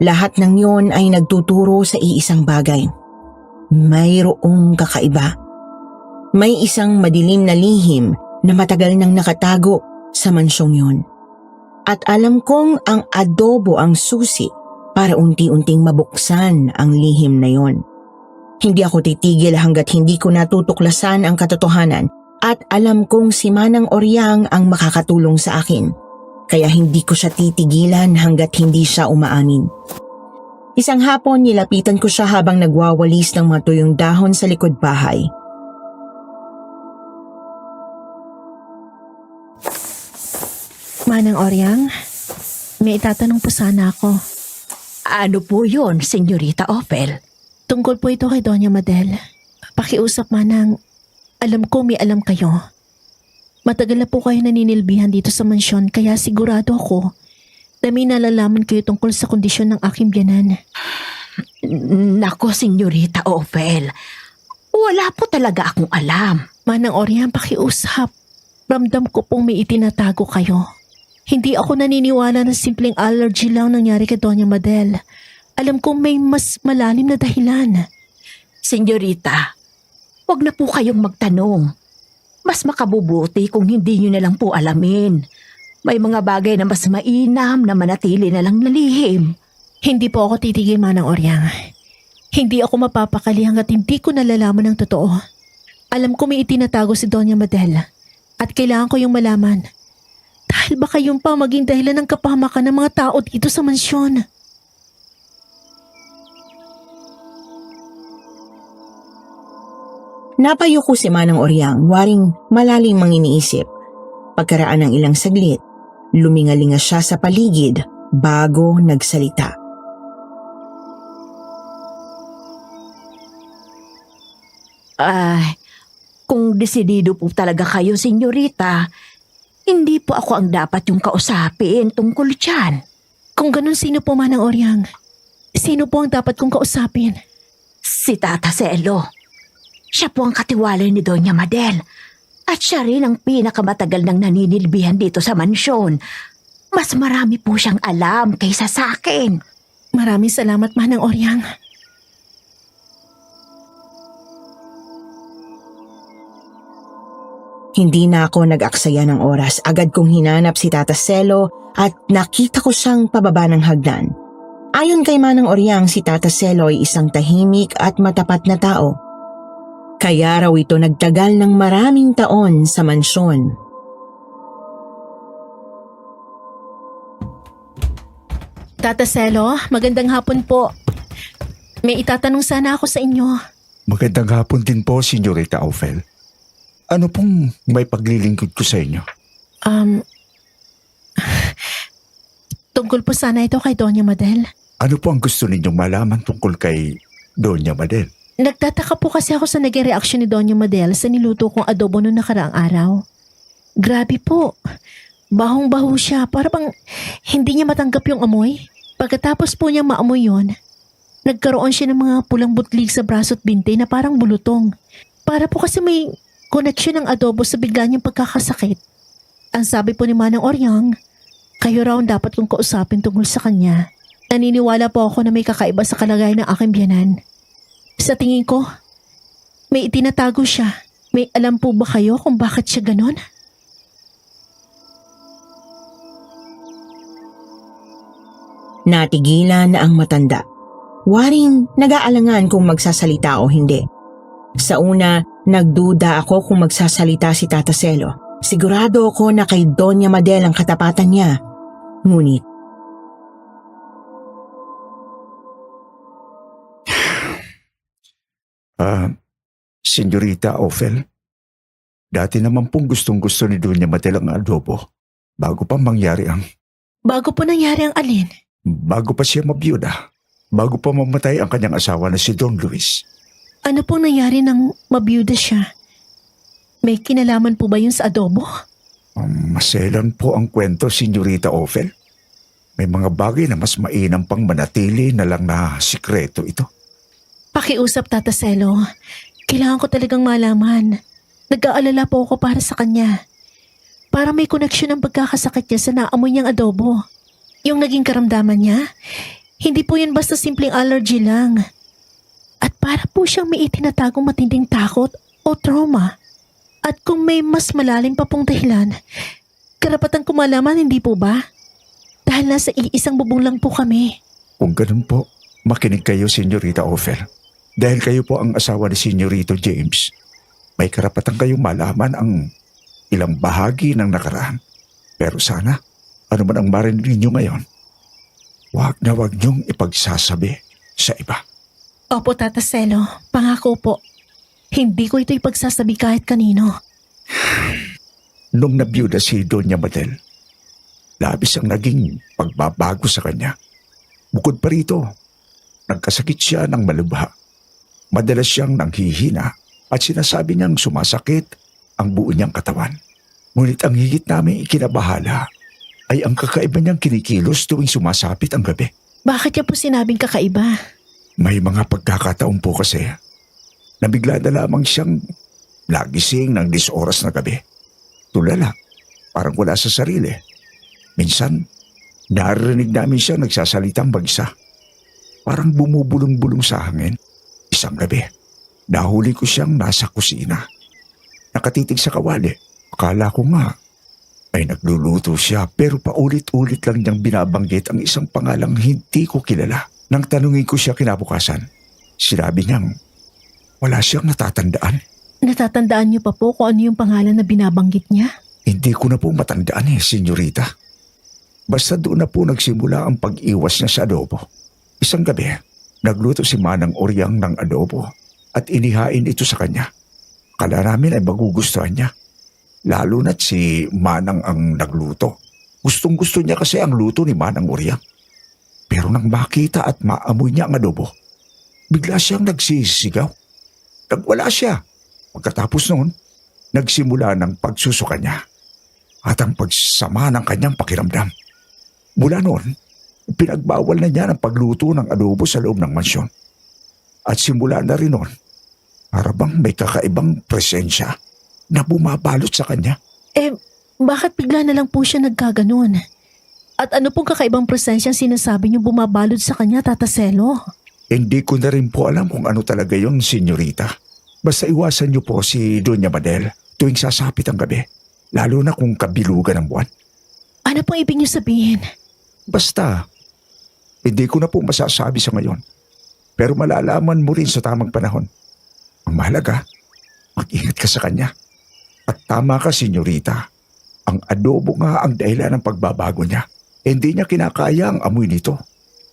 Speaker 3: lahat ng yon ay nagtuturo sa iisang bagay. Mayroong kakaiba. May isang madilim na lihim na matagal nang nakatago sa mansyong yon. At alam kong ang adobo ang susi para unti-unting mabuksan ang lihim na yon. Hindi ako titigil hanggat hindi ko natutuklasan ang katotohanan at alam kong si Manang Oryang ang makakatulong sa akin. Kaya hindi ko siya titigilan hanggat hindi siya umaamin. Isang hapon nilapitan ko siya habang nagwawalis ng mga tuyong dahon sa likod bahay.
Speaker 5: Manang Oryang, may itatanong po sana ako.
Speaker 2: Ano po yun, senyorita Ophel?
Speaker 5: Tungkol po ito kay Doña Madel. Pakiusap, Manang. Alam ko may alam kayo. Matagal na po kayo naninilbihan dito sa mansyon kaya sigurado ako na may nalalaman kayo tungkol sa kondisyon ng aking biyanan.
Speaker 2: Nako, senyorita Ophel. Wala po talaga akong alam.
Speaker 5: Manang Oryang, pakiusap. Ramdam ko pong may itinatago kayo. Hindi ako naniniwala na simpleng allergy lang nangyari kay Doña Madel. Alam kong may mas malalim na dahilan.
Speaker 2: Senyorita, huwag na po kayong magtanong. Mas makabubuti kung hindi nyo na lang po alamin. May mga bagay na mas mainam na manatili na lang nalihim.
Speaker 5: Hindi po ako titigil, Manang Oryang. Hindi ako mapapakali hanggat hindi ko nalalaman ang totoo. Alam ko may itinatago si Doña Madel at kailangan ko yung malaman. Dahil baka yung pa maging dahilan ng kapahamakan ng mga tao dito sa mansyon.
Speaker 3: Napayuko si Manang Oryang, waring malalim mang iniisip. Pagkaraan ng ilang saglit, lumingalinga siya sa paligid bago nagsalita.
Speaker 2: Kung desidido po talaga kayo, senyorita, hindi po ako ang dapat yung kausapin tungkol dyan.
Speaker 5: Kung ganun, sino po, Manang Oryang? Sino po ang dapat kong kausapin?
Speaker 2: Si Tata Selo. Siya po ang katiwala ni Doña Madel. At siya rin ang pinakamatagal ng naninilbihan dito sa mansyon. Mas marami po siyang alam kaysa sa akin.
Speaker 5: Maraming salamat, Manang Oryang.
Speaker 3: Hindi na ako nag-aksaya ng oras. Agad kong hinanap si Tata Selo at nakita ko siyang pababa ng hagdan. Ayon kay Manang Oryang, si Tata Selo ay isang tahimik at matapat na tao. Kaya raw ito nagtagal ng maraming taon sa mansyon.
Speaker 5: Tata Selo, magandang hapon po. May itatanong sana ako sa inyo.
Speaker 8: Magandang hapon din po, Senyorita Ophel. Ano pong may paglilingkod ko sa inyo?
Speaker 5: Tungkol po sana ito kay Doña Madel.
Speaker 8: Ano po ang gusto ninyong malaman tungkol kay Doña Madel?
Speaker 5: Nagtataka po kasi ako sa naging reaksyon ni Doña Madel sa niluto kong adobo noong nakaraang araw. Grabe po. Bahong-baho siya. Para bang hindi niya matanggap yung amoy. Pagkatapos po niya maamoy yon, nagkaroon siya ng mga pulang butlig sa braso at binti na parang bulutong. Para po kasi may koneksyon ng adobo sa bigla niyang pagkakasakit. Ang sabi po ni Manang Oryang, kayo raw ang dapat kong kausapin tungkol sa kanya. Naniniwala po ako na may kakaiba sa kalagayan ng aking biyanan. Sa tingin ko, may itinatago siya. May alam po ba kayo kung bakit siya ganon?
Speaker 3: Natigilan ang matanda. Waring nag-aalangan kung magsasalita o hindi. Sa una, Nagduda ako kung magsasalita si Tata Celo. Sigurado ako na kay Doña Madel ang katapatan niya. Ngunit,
Speaker 8: Senyorita Ophel, dati naman pong gustong-gusto ni Doña Madel ang adobo bago pa mangyari ang...
Speaker 5: Bago po nangyari ang alin?
Speaker 8: Bago pa siya mabiyuda. Bago pa mamatay ang kanyang asawa na si Don Luis.
Speaker 5: Ano pong nangyari nang mabiyuda siya? May kinalaman po ba yun sa adobo?
Speaker 8: Maselan po ang kwento, Senyorita Ophel. May mga bagay na mas mainam pang manatili na lang na sikreto ito.
Speaker 5: Pakiusap, Tata Celo. Kailangan ko talagang malaman. Nag-aalala po ako para sa kanya. Para may koneksyon ang pagkakasakit niya sa naamoy niyang adobo. Yung naging karamdaman niya, hindi po yun basta simpleng allergy lang. At para po siyang may itinatagong matinding takot o trauma. At kung may mas malalim pa pong dahilan, karapatan ko malaman, hindi po ba? Dahil nasa iisang bubong lang po kami.
Speaker 8: Kung ganun po, makinig kayo, Senyorita Ophel. Dahil kayo po ang asawa ni Senyorito James, may karapatan kayong malaman ang ilang bahagi ng nakaraan. Pero sana, ano man ang marinig ninyo ngayon, wag na wag niyong ipagsasabi sa iba.
Speaker 5: Opo, Tata Celo. Pangako po. Hindi ko ito ipagsasabi kahit kanino.
Speaker 8: Nung nabiyuda si Doña Madel, labis ang naging pagbabago sa kanya. Bukod pa rito, nagkasakit siya ng malubha. Madalas siyang nanghihina at sinasabi niyang sumasakit ang buo niyang katawan. Ngunit ang higit namin ikinabahala ay ang kakaiba niyang kinikilos tuwing sumasapit ang gabi.
Speaker 5: Bakit niya po sinabing kakaiba?
Speaker 8: May mga pagkakataon po kasi na bigla na lamang siyang nagising ng 10 oras na gabi. Tulala, parang wala sa sarili. Minsan, naririnig namin siya nagsasalitang bagsa. Parang bumubulong-bulong sa hangin. Isang gabi, nahuli ko siyang nasa kusina. Nakatitig sa kawali. Akala ko nga ay nagluluto siya pero paulit-ulit lang niyang binabanggit ang isang pangalang hindi ko kilala. Nang tanungin ko siya kinabukasan, sinabi niyang wala siyang natatandaan.
Speaker 5: Natatandaan niyo pa po kung ano yung pangalan na binabanggit niya?
Speaker 8: Hindi ko na po matandaan senyorita. Basta doon na po nagsimula ang pag-iwas niya sa adobo. Isang gabi, nagluto si Manang Oryang ng adobo at inihain ito sa kanya. Kala namin ay magugustuhan niya. Lalo na't si Manang ang nagluto. Gustong-gusto niya kasi ang luto ni Manang Oryang. Pero nang makita at maamoy niya ang adobo, bigla siyang nagsisigaw. Nagwala siya. Pagkatapos noon, nagsimula ng pagsusuka niya at ang pagsama ng kanyang pakiramdam. Mula noon, pinagbawal na niya ang pagluto ng adobo sa loob ng mansyon. At simula na rin noon, para bang may kakaibang presensya na bumabalot sa kanya.
Speaker 5: Bakit bigla na lang po siya nagkaganon? At ano pong kakaibang presensyang sinasabi niyo bumabalod sa kanya, Tata Celo?
Speaker 8: Hindi ko na rin po alam kung ano talaga yon, senyorita. Basta iwasan niyo po si Doña Madel tuwing sasapit ang gabi, lalo na kung kabilugan ng buwan.
Speaker 5: Ano pong ibig niyo sabihin?
Speaker 8: Basta, hindi ko na po masasabi sa ngayon. Pero malalaman mo rin sa tamang panahon. Ang mahalaga, mag-ingat ka sa kanya. At tama ka, senyorita. Ang adobo nga ang dahilan ng pagbabago niya. Hindi niya kinakaya ang amoy nito.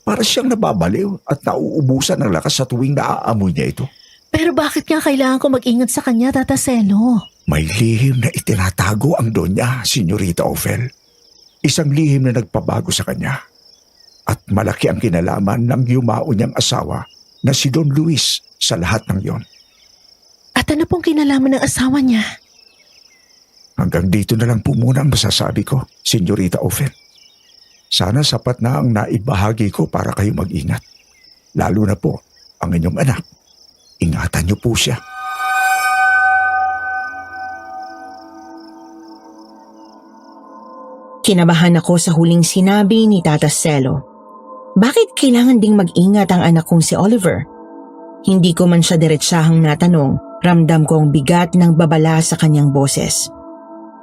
Speaker 8: Para siyang nababaliw at nauubusan ng lakas sa tuwing naaamoy niya ito.
Speaker 5: Pero bakit nga kailangan ko mag-ingat sa kanya, Tata Celo?
Speaker 8: May lihim na itinatago ang donya, Senyorita Ophel. Isang lihim na nagpabago sa kanya. At malaki ang kinalaman ng yumao niyang asawa na si Don Luis sa lahat ng yon.
Speaker 5: At ano pong kinalaman ng asawa niya?
Speaker 8: Hanggang dito na lang po muna ang masasabi ko, Senyorita Ophel. Sana sapat na ang naibahagi ko para kayo mag-ingat. Lalo na po ang inyong anak. Ingatan niyo po siya.
Speaker 3: Kinabahan ako sa huling sinabi ni Tata Celo. Bakit kailangan ding mag-ingat ang anak kong si Oliver? Hindi ko man siya diretsahang natanong, ramdam ko ang bigat ng babala sa kanyang boses.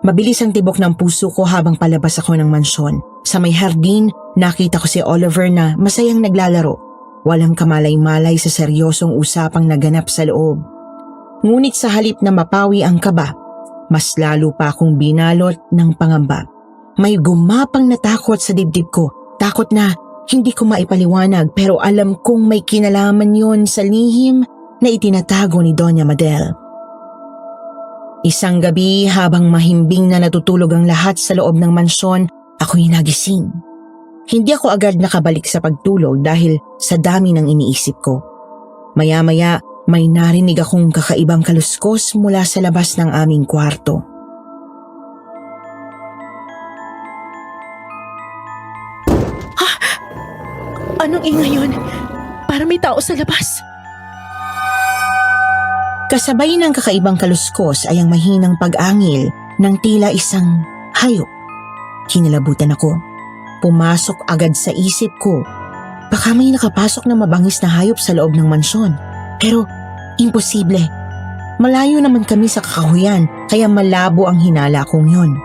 Speaker 3: Mabilis ang tibok ng puso ko habang palabas ako ng mansyon. Sa may hardin, nakita ko si Oliver na masayang naglalaro. Walang kamalay-malay sa seryosong usapang naganap sa loob. Ngunit sa halip na mapawi ang kaba, mas lalo pa akong binalot ng pangamba. May gumapang na takot sa dibdib ko. Takot na hindi ko maipaliwanag pero alam kong may kinalaman yon sa lihim na itinatago ni Doña Madel. Isang gabi habang mahimbing na natutulog ang lahat sa loob ng mansyon, ako'y nagising. Hindi ako agad nakabalik sa pagtulog dahil sa dami ng iniisip ko. Maya-maya may narinig akong kakaibang kaluskos mula sa labas ng aming kwarto.
Speaker 5: Anong ingay yun? Para may tao sa labas.
Speaker 3: Kasabay ng kakaibang kaluskos ay ang mahinang pag-angil ng tila isang hayop. Kinilabutan ako. Pumasok agad sa isip ko. Baka may nakapasok na mabangis na hayop sa loob ng mansyon. Pero imposible. Malayo naman kami sa kakahuyan kaya malabo ang hinala kong yon.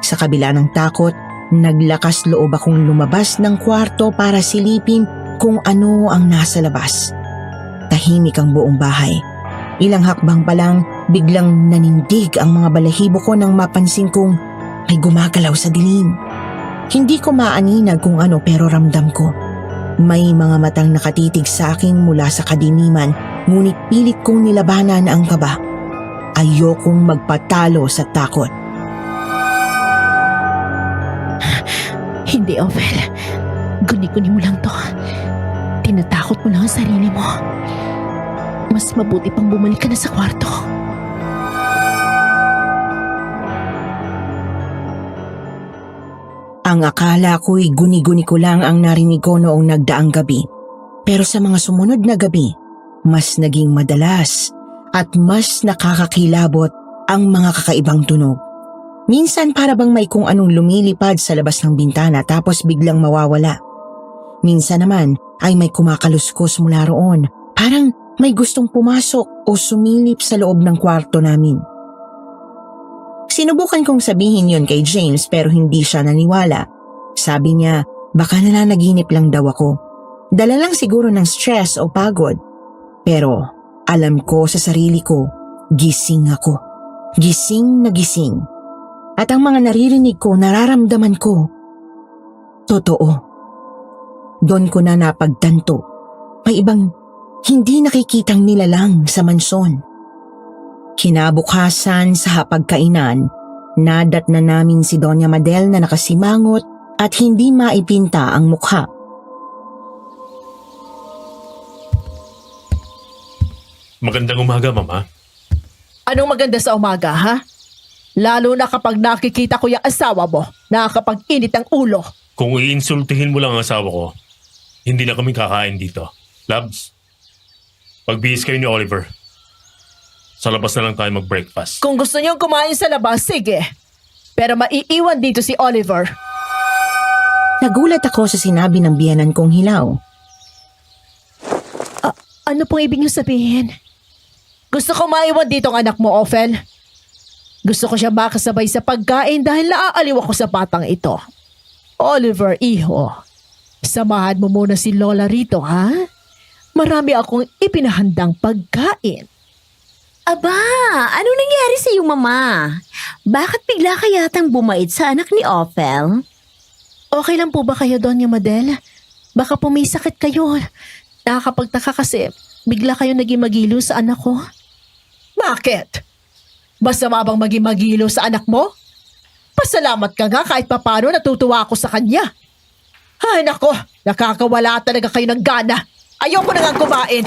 Speaker 3: Sa kabila ng takot, naglakas loob akong lumabas ng kwarto para silipin kung ano ang nasa labas. Tahimik ang buong bahay. Ilang hakbang pa lang, biglang nanindig ang mga balahibo ko nang mapansin kong may gumagalaw sa dilim. Hindi ko maaninag kung ano pero ramdam ko. May mga matang nakatitig sa akin mula sa kadiliman, ngunit pilit kong nilabanan ang kaba. Ayokong magpatalo sa takot.
Speaker 5: Hindi, Ophel. Guni-guni mo lang to. Tinatakot mo lang ang sarili mo. Mas mabuti pang bumalik ka na sa kwarto.
Speaker 3: Ang akala ko'y guni-guni ko lang ang narinig ko noong nagdaang gabi. Pero sa mga sumunod na gabi, mas naging madalas at mas nakakakilabot ang mga kakaibang tunog. Minsan para bang may kung anong lumilipad sa labas ng bintana tapos biglang mawawala. Minsan naman ay may kumakaluskos mula roon. Parang may gustong pumasok o sumilip sa loob ng kwarto namin. Sinubukan kong sabihin yon kay James pero hindi siya naniwala. Sabi niya baka nananaginip lang daw ako. Dala lang siguro ng stress o pagod. Pero alam ko sa sarili ko, gising ako. Gising na gising. At ang mga naririnig ko, nararamdaman ko, totoo. Doon ko na napagtanto. May ibang hindi nakikitang nilalang sa mansyon. Kinabukasan sa hapagkainan, nadat na namin si Doña Madel na nakasimangot at hindi maipinta ang mukha.
Speaker 4: Magandang umaga, Mama.
Speaker 5: Anong maganda sa umaga, ha? Lalo na kapag nakikita ko yung asawa mo, nakakapag-init ang ulo.
Speaker 4: Kung iinsultihin mo lang ang asawa ko, hindi na kami kakain dito. Labs, pagbihis kayo ni Oliver. Sa labas na lang tayo mag-breakfast.
Speaker 5: Kung gusto niyong kumain sa labas, sige. Pero maiiwan dito si Oliver.
Speaker 3: Nagulat ako sa sinabi ng biyenan kong hilaw.
Speaker 5: Ano pong ibig niyo sabihin? Gusto ko maiwan dito ang anak mo, Ophel. Gusto ko siya makasabay sa pagkain dahil naaaliw ako sa batang ito. Oliver, iho. Samahan mo muna si Lola rito, ha? Marami akong ipinahandang pagkain.
Speaker 7: Aba, anong nangyari sa iyong mama? Bakit bigla ka yatang bumait sa anak ni Ophel?
Speaker 5: Okay lang po ba kayo, Doña Madel? Baka po may sakit kayo. Nakakapagtaka kasi bigla kayo naging magilo sa anak ko. Bakit? Basta mabang maging magilo sa anak mo? Pasalamat ka nga kahit papano natutuwa ako sa kanya. Ay nako, nakakawala talaga kayo ng gana. Ayoko na nga kumain.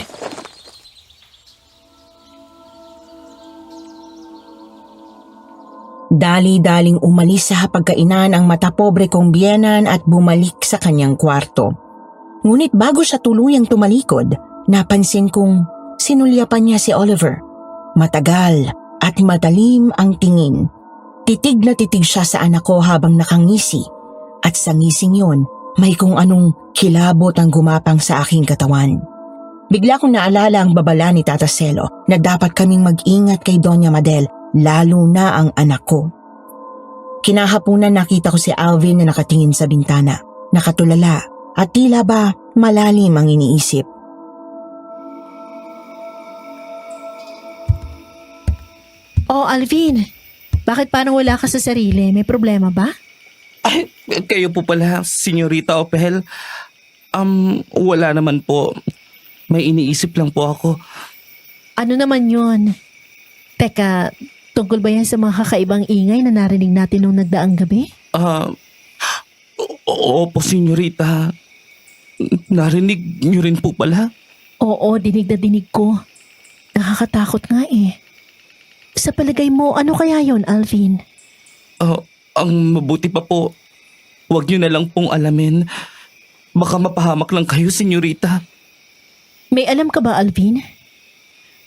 Speaker 3: Dali-daling umalis sa hapagkainan ang matapobre kong biyenan at bumalik sa kanyang kwarto. Ngunit bago siya tuluyang tumalikod, napansin kong sinulyapan niya si Oliver. Matagal at matalim ang tingin. Titig na titig siya sa anak ko habang nakangisi. At sa ngising yon, may kung anong kilabot ang gumapang sa aking katawan. Bigla kong naalala ang babala ni Tata Celo na dapat kaming mag-ingat kay Doña Madel, lalo na ang anak ko. Kinahapunan nakita ko si Alvin na nakatingin sa bintana, nakatulala at tila ba malalim ang iniisip.
Speaker 5: Oh, Alvin. Bakit parang wala ka sa sarili? May problema ba?
Speaker 1: Ay, kayo po pala, Senyorita Opel. Wala naman po. May iniisip lang po ako.
Speaker 5: Ano naman yun? Teka, tungkol ba yan sa mga kakaibang ingay na narinig natin nung nagdaang gabi?
Speaker 1: Opo, Senyorita. Narinig niyo rin po pala?
Speaker 5: Oo, dinig na dinig ko. Nakakatakot nga eh. Sa palagay mo, ano kaya yon, Alvin?
Speaker 1: Ang mabuti pa po, huwag niyo na lang pong alamin. Baka mapahamak lang kayo, Senyorita.
Speaker 5: May alam ka ba, Alvin?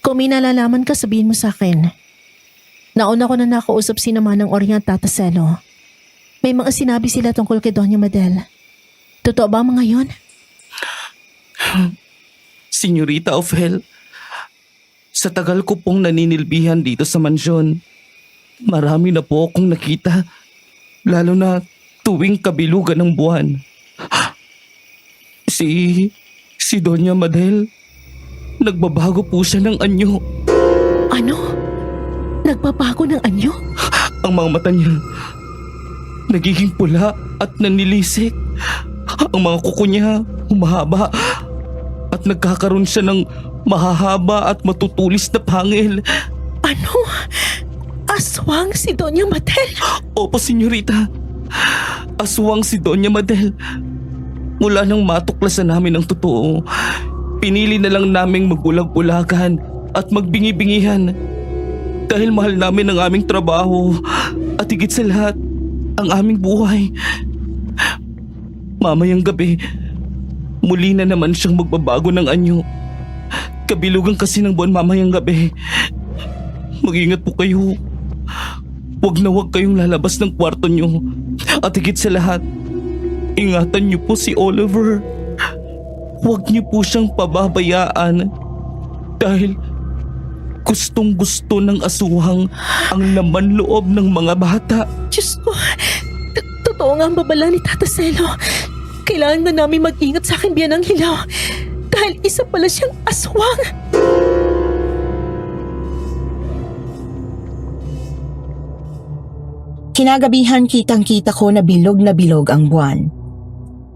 Speaker 5: Kung may nalalaman ka, sabihin mo sa akin. Nauna ko na nakausap si naman ng Oriang Tata Celo. May mga sinabi sila tungkol kay Doña Madel. Totoo ba mga yon?
Speaker 1: Senyorita Opel, sa tagal ko pong naninilbihan dito sa mansyon, marami na po akong nakita, lalo na tuwing kabilugan ng buwan. Si Doña Madel, nagbabago po siya ng anyo.
Speaker 5: Ano? Nagbabago ng anyo?
Speaker 1: Ang mga mata niya, nagiging pula at nanilisik. Ang mga kuko niya, humahaba at nagkakaroon siya ng mahahaba at matutulis na pangil.
Speaker 5: Ano? Aswang si Doña Madel?
Speaker 1: Opo, Senyorita. Aswang si Doña Madel. Mula nang matuklasan namin ang totoo, pinili na lang naming magbulag-bulagan at magbingi-bingihan. Dahil mahal namin ang aming trabaho at higit sa lahat, ang aming buhay. Mamayang gabi, muli na naman siyang magbabago ng anyo. Kabilugan kasi ng buwan mamayang gabi. Mag-ingat po kayo. Huwag na huwag kayong lalabas ng kwarto niyo. At higit sa lahat, ingatan niyo po si Oliver. Huwag niyo po siyang pababayaan. Dahil gustong gusto ng aswang ang laman loob ng mga bata.
Speaker 5: Diyos ko, totoo nga ang babala ni Tata Celo. Kailangan na namin mag-ingat sa aking biyanang hilaw. Dahil isa pala siyang aswang.
Speaker 3: Kinagabihan kitang-kita ko na bilog ang buwan.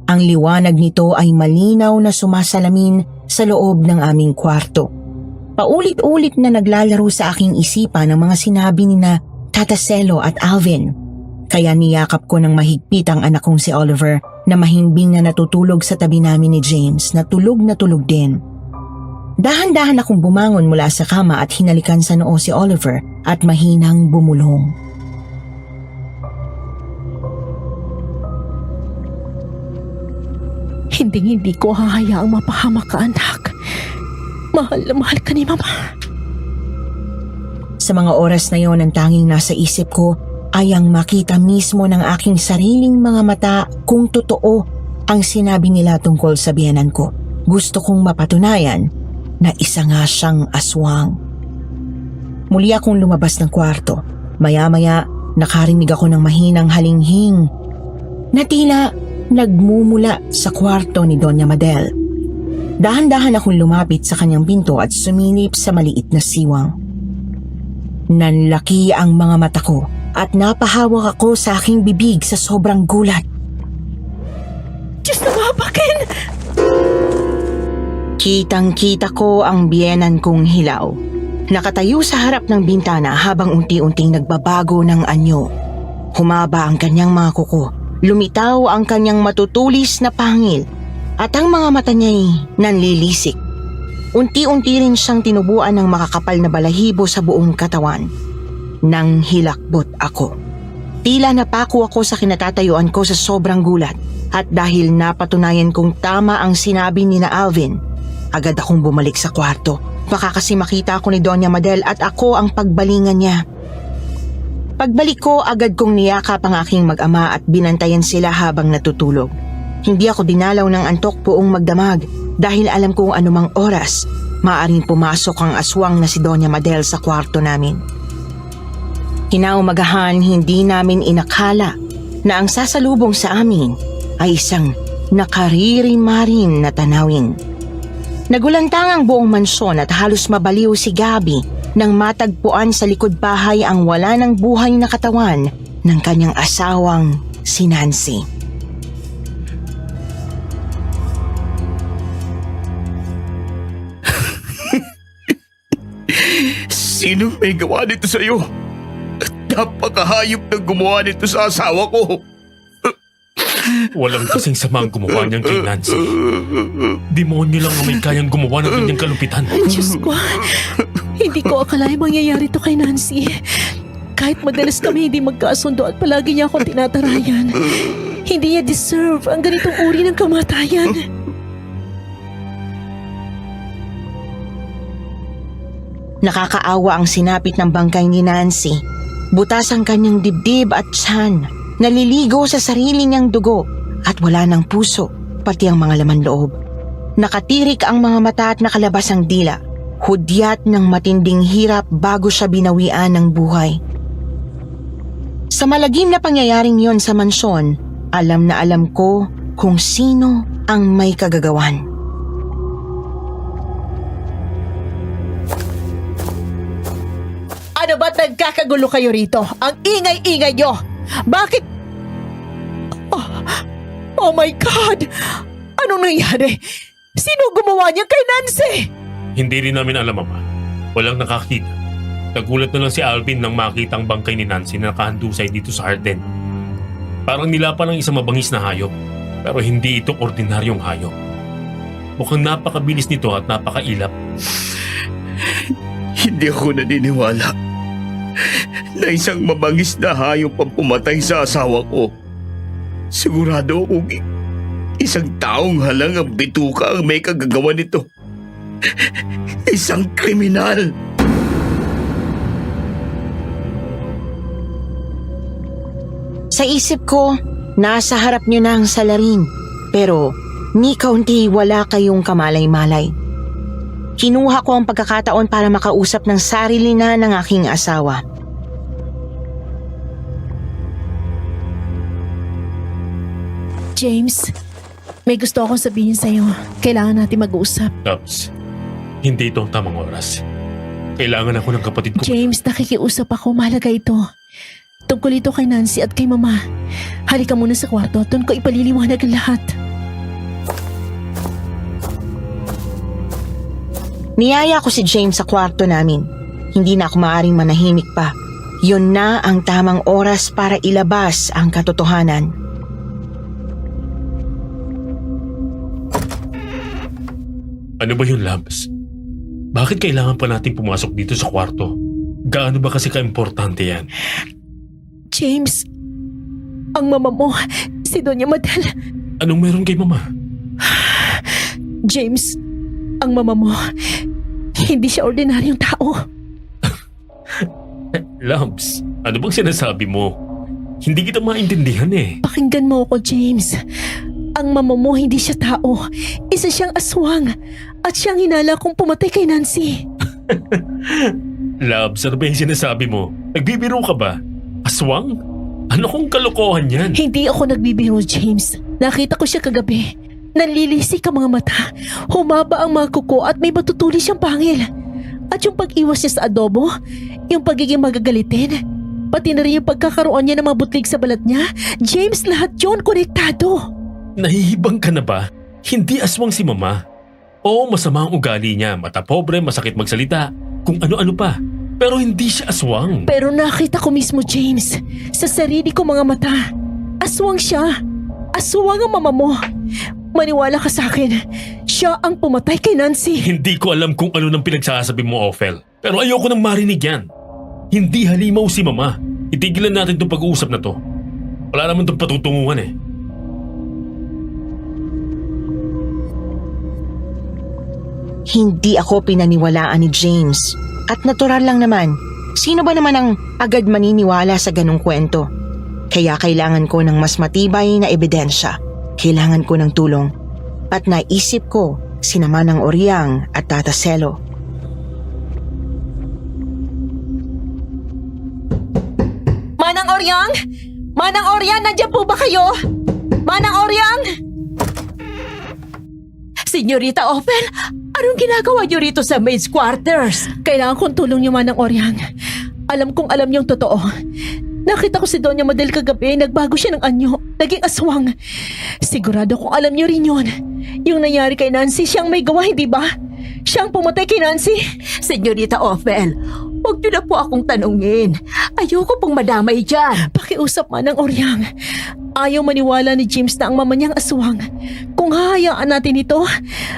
Speaker 3: Ang liwanag nito ay malinaw na sumasalamin sa loob ng aming kwarto. Paulit-ulit na naglalaro sa aking isipan ang mga sinabi ni na Tata Celo at Alvin. Kaya niyakap ko ng mahigpit ang anak kong si Oliver na mahimbing na natutulog sa tabi namin ni James na tulog din. Dahan-dahan akong bumangon mula sa kama at hinalikan sa noo si Oliver at mahinang bumulong.
Speaker 5: Hindi ko hahayaang mapahamak ka, anak. Mahal na mahal ka ni Mama.
Speaker 3: Sa mga oras na yon, ang tanging nasa isip ko ay ang makita mismo ng aking sariling mga mata kung totoo ang sinabi nila tungkol sa biyenan ko. Gusto kong mapatunayan na isa nga siyang aswang. Muli akong lumabas ng kwarto. Maya-maya, nakarinig ako ng mahinang halinghing na tila nagmumula sa kwarto ni Doña Madel. Dahan-dahan akong lumapit sa kanyang pinto at sumilip sa maliit na siwang. Nanlaki ang mga mata ko at napahawak ako sa aking bibig sa sobrang gulat.
Speaker 5: Diyos na mapakin!
Speaker 3: Kitang-kita ko ang biyenan kong hilaw. Nakatayo sa harap ng bintana habang unti-unting nagbabago ng anyo. Humaba ang kanyang mga kuko. Lumitaw ang kanyang matutulis na pangil at ang mga mata niya'y nanlilisik. Unti-unti rin siyang tinubuan ng makakapal na balahibo sa buong katawan. Nang hilakbot ako. Tila napako ako sa kinatatayuan ko sa sobrang gulat at dahil napatunayan kong tama ang sinabi ni na Alvin, agad akong bumalik sa kwarto. Baka kasi makita ako ni Doña Madel at ako ang pagbalingan niya. Pagbalik ko, agad kong niyakap ang aking mag-ama at binantayan sila habang natutulog. Hindi ako dinalaw ng antok buong magdamag dahil alam kong anumang oras, maaaring pumasok ang aswang na si Doña Madel sa kwarto namin. Kinaumagahan, hindi namin inakala na ang sasalubong sa amin ay isang nakaririmarin na tanawin. Nagulantang ang buong mansyon at halos mabaliw si Gabby nang matagpuan sa likod bahay ang wala ng buhay na katawan ng kanyang asawang si Nancy.
Speaker 8: Sinong may gawa nito sa'yo? Napakahayop na gumawa nito sa asawa ko.
Speaker 4: Walang kasing sama ang gumawa niyan kay Nancy. Demonyo lang ang may kayang gumawa ng kanyang kalupitan.
Speaker 5: Diyos ko, hindi ko akalain mangyayari to kay Nancy. Kahit madalas kami hindi magkasundo at palagi niya akong tinatarayan, hindi niya deserve ang ganitong uri ng kamatayan.
Speaker 3: Nakakaawa ang sinapit ng bangkay ni Nancy. Butas ang kanyang dibdib at tiyan. Naliligo sa sarili niyang dugo at wala ng puso, pati ang mga laman loob. Nakatirik ang mga mata at nakalabas ang dila. Hudyat ng matinding hirap bago siya binawian ng buhay. Sa malagim na pangyayaring yon sa mansyon, alam na alam ko kung sino ang may kagagawan.
Speaker 5: Ano ba't nagkakagulo kayo rito? Ang ingay-ingay nyo! Bakit? Oh my God! Anong nangyari? Sino gumawa niya kay Nancy?
Speaker 4: Hindi rin namin alam, Ama. Walang nakakita. Nagulat na lang si Alvin nang makita ang bangkay ni Nancy na nakahandusay dito sa Harden. Parang nilapan ng isang mabangis na hayop, pero hindi ito ordinaryong hayop. Mukhang napakabilis nito at napakailap.
Speaker 8: Hindi ako naniniwala na isang mabangis na hayop ang pumatay sa asawa ko. Sigurado akong isang taong halang ang bituka ang may kagagawa nito. Isang kriminal.
Speaker 3: Sa isip ko, nasa harap niyo na ang salarin, pero ni kaunti wala kayong kamalay-malay. Kinuha ko ang pagkakataon para makausap ng sarili na ng aking asawa.
Speaker 5: James, may gusto akong sabihin sa'yo. Kailangan natin mag-uusap.
Speaker 4: Tapos, hindi ito ang tamang oras. Kailangan ako ng kapatid ko.
Speaker 5: James, nakikiusap ako. Mahalaga ito. Tungkol ito kay Nancy at kay Mama. Halika muna sa kwarto. Doon ko ipaliliwanag ang lahat.
Speaker 3: Niyaya ko si James sa kwarto namin. Hindi na ako maaaring manahimik pa. Yun na ang tamang oras para ilabas ang katotohanan.
Speaker 4: Ano ba yun, Labs? Bakit kailangan pa natin pumasok dito sa kwarto? Gaano ba kasi ka-importante yan?
Speaker 5: James, ang mama mo, si Doña Madel.
Speaker 4: Anong meron kay Mama?
Speaker 5: James, ang mama mo, hindi siya ordinaryong tao.
Speaker 4: Labs, ano bang sinasabi mo? Hindi kita maintindihan eh.
Speaker 5: Pakinggan mo ako, James. Ang mama mo hindi siya tao. Isa siyang aswang. At siyang hinala kong pumatay kay Nancy.
Speaker 4: Labs, ano ba yung sinasabi mo? Nagbibiro ka ba? Aswang? Ano kung kalokohan yan?
Speaker 5: Hindi ako nagbibiro, James. Nakita ko siya kagabi. Nanlilisik ang mga mata. Humaba ang mga kuko at may matutuli siyang pangil. At yung pag-iwas niya sa adobo, yung pagiging magagalitin, pati na rin yung pagkakaroon niya ng mga butlig sa balat niya, James, lahat yun konektado.
Speaker 4: Nahihibang ka na ba? Hindi aswang si Mama. Oo, masama ang ugali niya. Mata pobre, masakit magsalita. Kung ano-ano pa. Pero hindi siya aswang.
Speaker 5: Pero nakita ko mismo, James, sa sarili ko mga mata. Aswang siya. Aswang ang mama mo. Maniwala ka sa akin. Siya ang pumatay kay Nancy.
Speaker 4: Hindi ko alam kung ano nang pinagsasabi mo, Ophel. Pero ayoko nang marinig yan. Hindi halimaw si Mama. Itigilan natin itong pag-uusap na to. Wala naman itong patutunguhan eh.
Speaker 3: Hindi ako pinaniwalaan ni James. At natural lang naman, sino ba naman ang agad maniniwala sa ganong kwento? Kaya kailangan ko ng mas matibay na ebidensya. Kailangan ko ng tulong. At naisip ko sina Manang Oriang at Tata Celo.
Speaker 5: Manang Oriang! Manang Oriang, nandiyan po ba kayo? Manang Oriang! Senyorita Ophel,
Speaker 2: Anong ginagawa niyo rito sa maid's quarters?
Speaker 5: Kailangan kong tulong niyo, Manang Oryang. Alam kong alam niyong totoo. Nakita ko si Doña Madel kagabi, nagbago siya ng anyo, naging aswang. Sigurado kong alam niyo rin yun. Yung nangyari kay Nancy, siyang may gawa, hindi ba? Siyang pumatay kay Nancy.
Speaker 2: Senyorita Ophel, huwag niyo na po akong tanungin. Ayoko pong madamay dyan.
Speaker 5: Pakiusap, Manang Oryang. Ayaw maniwala ni James na ang mama niyang aswang. Kung hahayaan natin ito,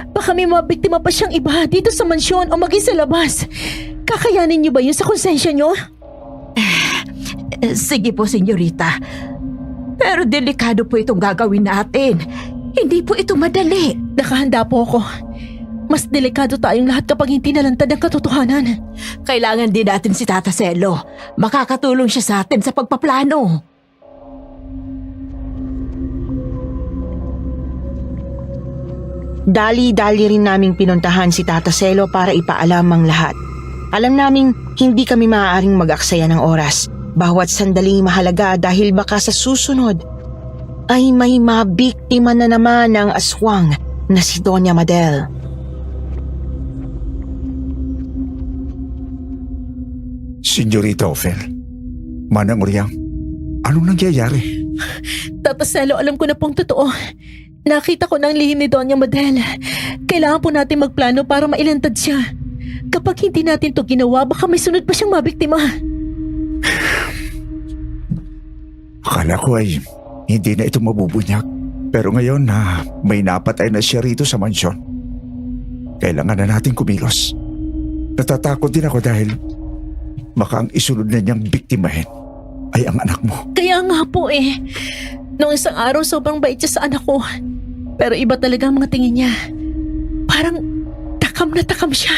Speaker 5: baka may mabiktima pa siyang iba dito sa mansyon o maging sa labas. Kakayanin niyo ba yun sa konsensya niyo?
Speaker 2: Sige po, senyorita. Pero delikado po itong gagawin natin. Hindi po ito madali.
Speaker 5: Nakahanda po ako. Mas delikado tayong lahat kapag hindi nalantad ang katotohanan.
Speaker 2: Kailangan din natin si Tata Selo. Makakatulong siya sa atin sa pagpaplano.
Speaker 3: Dali-dali rin naming pinuntahan si Tata Selo para ipaalam ang lahat. Alam naming hindi kami maaaring mag-aksaya ng oras. Bawat sandaling mahalaga dahil baka sa susunod ay may mabiktima na naman ng aswang na si Doña Madel.
Speaker 8: Senyorita Ophel, Manang Oryang, anong nangyayari?
Speaker 5: Tata Selo, alam ko na pong totoo. Nakita ko ng lihim ni Doña Madel. Kailangan po natin magplano para mailantad siya. Kapag hindi natin to ginawa, baka may sunod pa siyang mabiktima.
Speaker 8: Akala ko ay hindi na ito mabubunyak. Pero ngayon na may napatay na siya rito sa mansyon, kailangan na natin kumilos. Natatakot din ako dahil baka ang isunod na niyang biktimahin ay ang anak mo.
Speaker 5: Kaya nga po eh. Noong isang araw, sobrang bait siya sa anak ko. Pero iba talaga ang mga tingin niya. Parang takam na takam siya.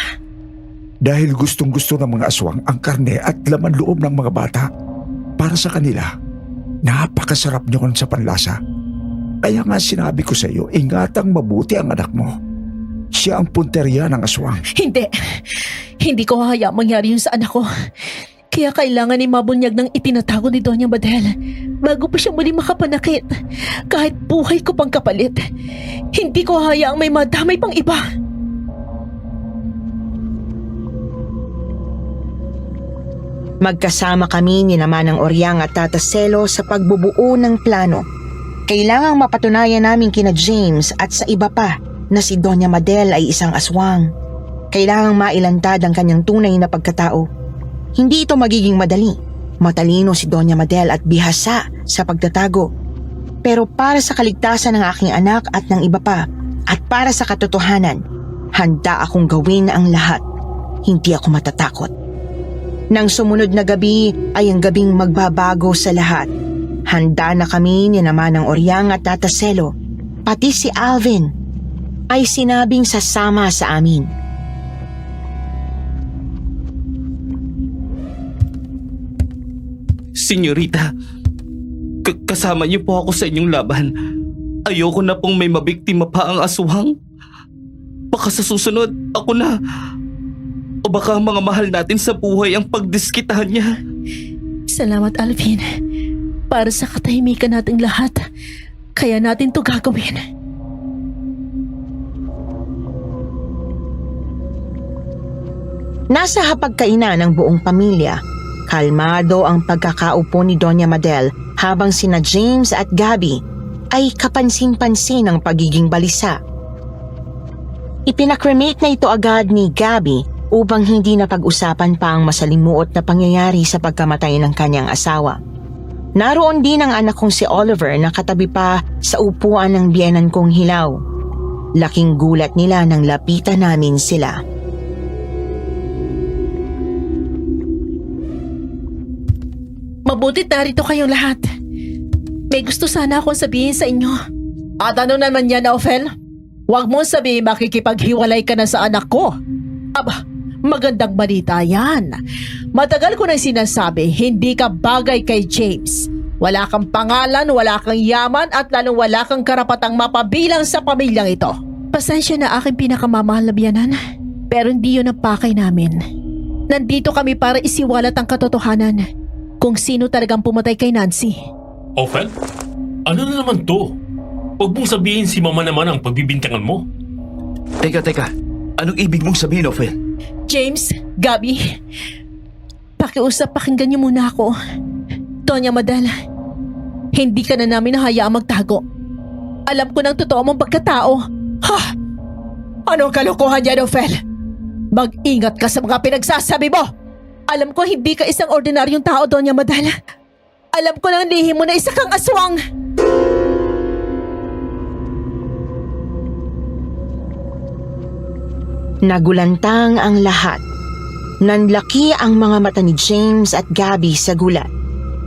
Speaker 8: Dahil gustong-gusto ng mga aswang ang karne at laman loob ng mga bata. Para sa kanila, napakasarap niyon sa panlasa. Kaya nga sinabi ko sa iyo, ingatang mabuti ang anak mo. Siya ang punteriya ng aswang.
Speaker 5: Hindi. Hindi ko hahayaang mangyari yun sa anak ko. Kaya kailangan ni mabunyag ng itinatago ni Doña Madel bago pa siya muli makapanakit. Kahit buhay ko pang kapalit, hindi ko hahayaang may madamay pang iba.
Speaker 3: Magkasama kami ni Manang Oryang at Tata Selo sa pagbubuo ng plano. Kailangang mapatunayan namin kina James at sa iba pa na si Doña Madel ay isang aswang. Kailangang mailantad ang kanyang tunay na pagkatao. Hindi ito magiging madali. Matalino si Doña Madel at bihasa sa pagtatago. Pero para sa kaligtasan ng aking anak at ng iba pa, at para sa katotohanan, handa akong gawin ang lahat. Hindi ako matatakot. Nang sumunod na gabi ay ang gabing magbabago sa lahat. Handa na kami ni Manang Oryang at Tata Selo. Pati si Alvin ay sinabing sasama sa amin.
Speaker 1: Senyorita, kasama niyo po ako sa inyong laban. Ayoko na pong may mabiktima pa ang aswang. Baka sa susunod, ako na. O baka mga mahal natin sa buhay ang pagdiskitahan niya.
Speaker 5: Salamat, Alvin. Para sa katahimikan nating lahat, kaya natin to gagawin.
Speaker 3: Nasa hapagkainan ng buong pamilya. Kalmado ang pagkakaupo ni Doña Madel habang sina James at Gabby ay kapansin-pansin ang pagiging balisa. Ipinakremate na ito agad ni Gabby upang hindi na pag-usapan pa ang masalimuot na pangyayari sa pagkamatay ng kanyang asawa. Naroon din ang anak kong si Oliver na katabi pa sa upuan ng biyenan kong hilaw. Laking gulat nila nang lapitan namin sila.
Speaker 5: Mabuti narito kayong lahat. May gusto sana akong sabihin sa inyo. At ano naman yan, Ophel? Huwag mong sabihin makikipaghiwalay ka na sa anak ko. Aba, magandang balita yan. Matagal ko nang sinasabi, hindi ka bagay kay James. Wala kang pangalan, wala kang yaman at lalong wala kang karapatang mapabilang sa pamilyang ito. Pasensya na aking pinakamamahal na biyanan, pero hindi yun ang pakay namin. Nandito kami para isiwalat ang katotohanan kung sino talagang pumatay kay Nancy.
Speaker 4: Ophel? Ano na naman to? Huwag mong sabihin si mama naman ang pagbibintangan mo.
Speaker 6: Teka. Anong ibig mong sabihin, Ophel?
Speaker 5: James, Gabi, pakiusap, pakinggan niyo muna ako. Doña Madel, hindi ka na namin hayaang magtago. Alam ko ng totoo mong pagkatao. Ha? Anong kalokohan yan, Ophel? Mag-ingat ka sa mga pinagsasabi mo. Alam ko hindi ka isang ordinaryong tao, Doña Madel. Alam ko ng lihim mo na isa kang aswang.
Speaker 3: Nagulantang ang lahat. Nanlaki ang mga mata ni James at Gabby sa gulat.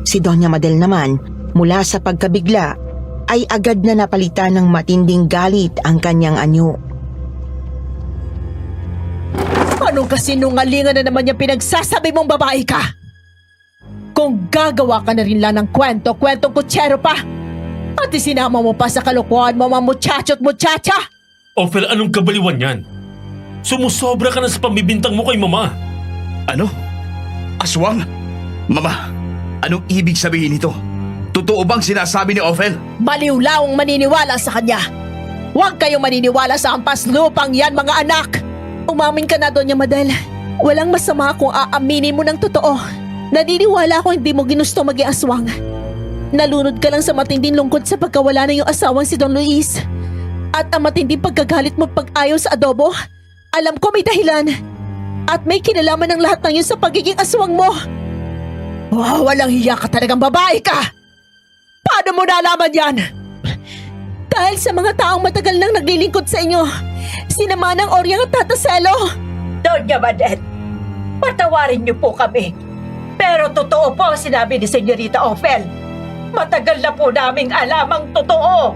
Speaker 3: Si Doña Madel naman, mula sa pagkabigla, ay agad na napalitan ng matinding galit ang kanyang anyo.
Speaker 5: Anong kasinungalingan na naman yung pinagsasabi mong babae ka? Kung gagawa ka na rin lang ng kwentong kutsero pa, at isinama mo pa sa kalokohan mo mga muchacho at muchacha.
Speaker 4: Ophel, anong kabaliwan yan? Sumusobra ka na sa pambibintang mo kay Mama.
Speaker 6: Ano? Aswang? Mama, anong ibig sabihin nito? Totoo bang sinasabi ni Ophel?
Speaker 5: Baliw lang ang maniniwala sa kanya. Huwag kayong maniniwala sa ampas lupang yan, mga anak. Umamin ka na, Doña Madel. Walang masama kung aaminin mo ng totoo. Naniniwala ako hindi mo ginusto maging aswang. Nalunod ka lang sa matinding lungkot sa pagkawala ng iyong asawang si Don Luis. At ang matinding pagkagalit mo pag-ayaw sa adobo, alam ko may dahilan. At may kinalaman ng lahat ng yun sa pagiging aswang mo. Wow, walang hiya ka talagang babae ka! Paano mo nalaman yan? Dahil sa mga taong matagal nang naglilingkod sa inyo. Sinama ng Oryang at Tata Selo.
Speaker 2: Doña Madel, patawarin niyo po kami. Pero totoo po ang sinabi ni Senyorita Ophel. Matagal na po naming alam ang totoo.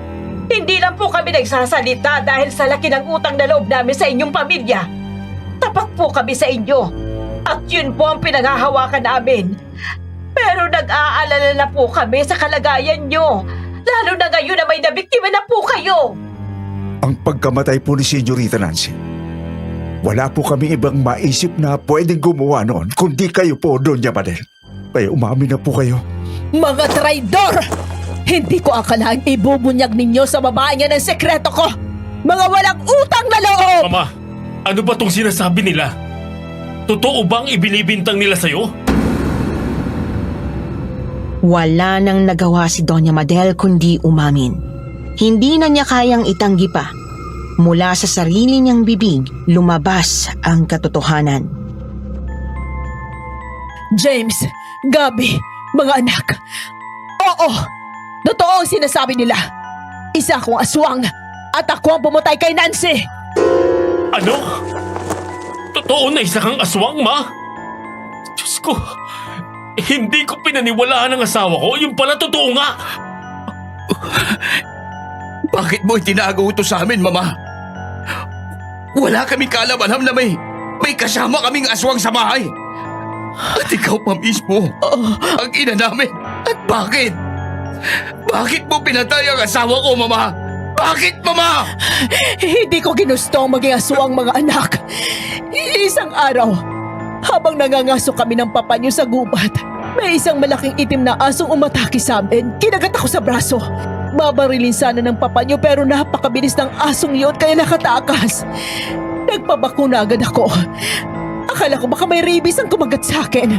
Speaker 2: Hindi lang po kami nagsasalita dahil sa laki ng utang na loob namin sa inyong pamilya. Tapat po kami sa inyo. At yun po ang pinanghahawakan namin. Pero nag-aalala na po kami sa kalagayan nyo. Lalo na ngayon na may nabiktima na po kayo.
Speaker 8: Ang pagkamatay po ni Senyorita Nancy, wala po kami ibang maisip na pwedeng gumawa noon kundi kayo po, Doña Madel. Kaya umamin na po kayo.
Speaker 5: Mga traidor! Hindi ko akalain ibubunyag ninyo sa babae niya ng sekreto ko! Mga walang utang na loob!
Speaker 4: Mama, ano ba tong sinasabi nila? Totoo bang ibinibintang nila sa'yo?
Speaker 3: Wala nang nagawa si Doña Madel kundi umamin. Hindi na niya kayang itanggi pa. Mula sa sarili niyang bibig, lumabas ang katotohanan.
Speaker 5: James, Gabi, mga anak. Oo, totoo ang sinasabi nila. Isa akong aswang at ako ang pumatay kay Nancy.
Speaker 4: Ano? Totoo na isa kang aswang, Ma? Diyos ko, hindi ko pinaniwalaan ang asawa ko. Yung pala totoo nga.
Speaker 6: Bakit mo itinago ito sa amin, Mama? Wala kaming kaalam-alam na may kasama kaming aswang sa bahay. At ikaw pa mismo ang ina namin. At bakit? Bakit mo pinatay ang asawa ko, Mama? Bakit, Mama?
Speaker 5: Hindi ko ginusto ang maging aswang, mga anak. Isang araw, habang nangangaso kami ng papa niyo sa gubat, may isang malaking itim na asong umatake sa amin. Kinagat ako sa braso. Babarilin sana ng papa niyo pero napakabilis ng asong yun kaya nakatakas. Nagpabakuna agad ako. Akala ko baka may rabies ang kumagat sa akin.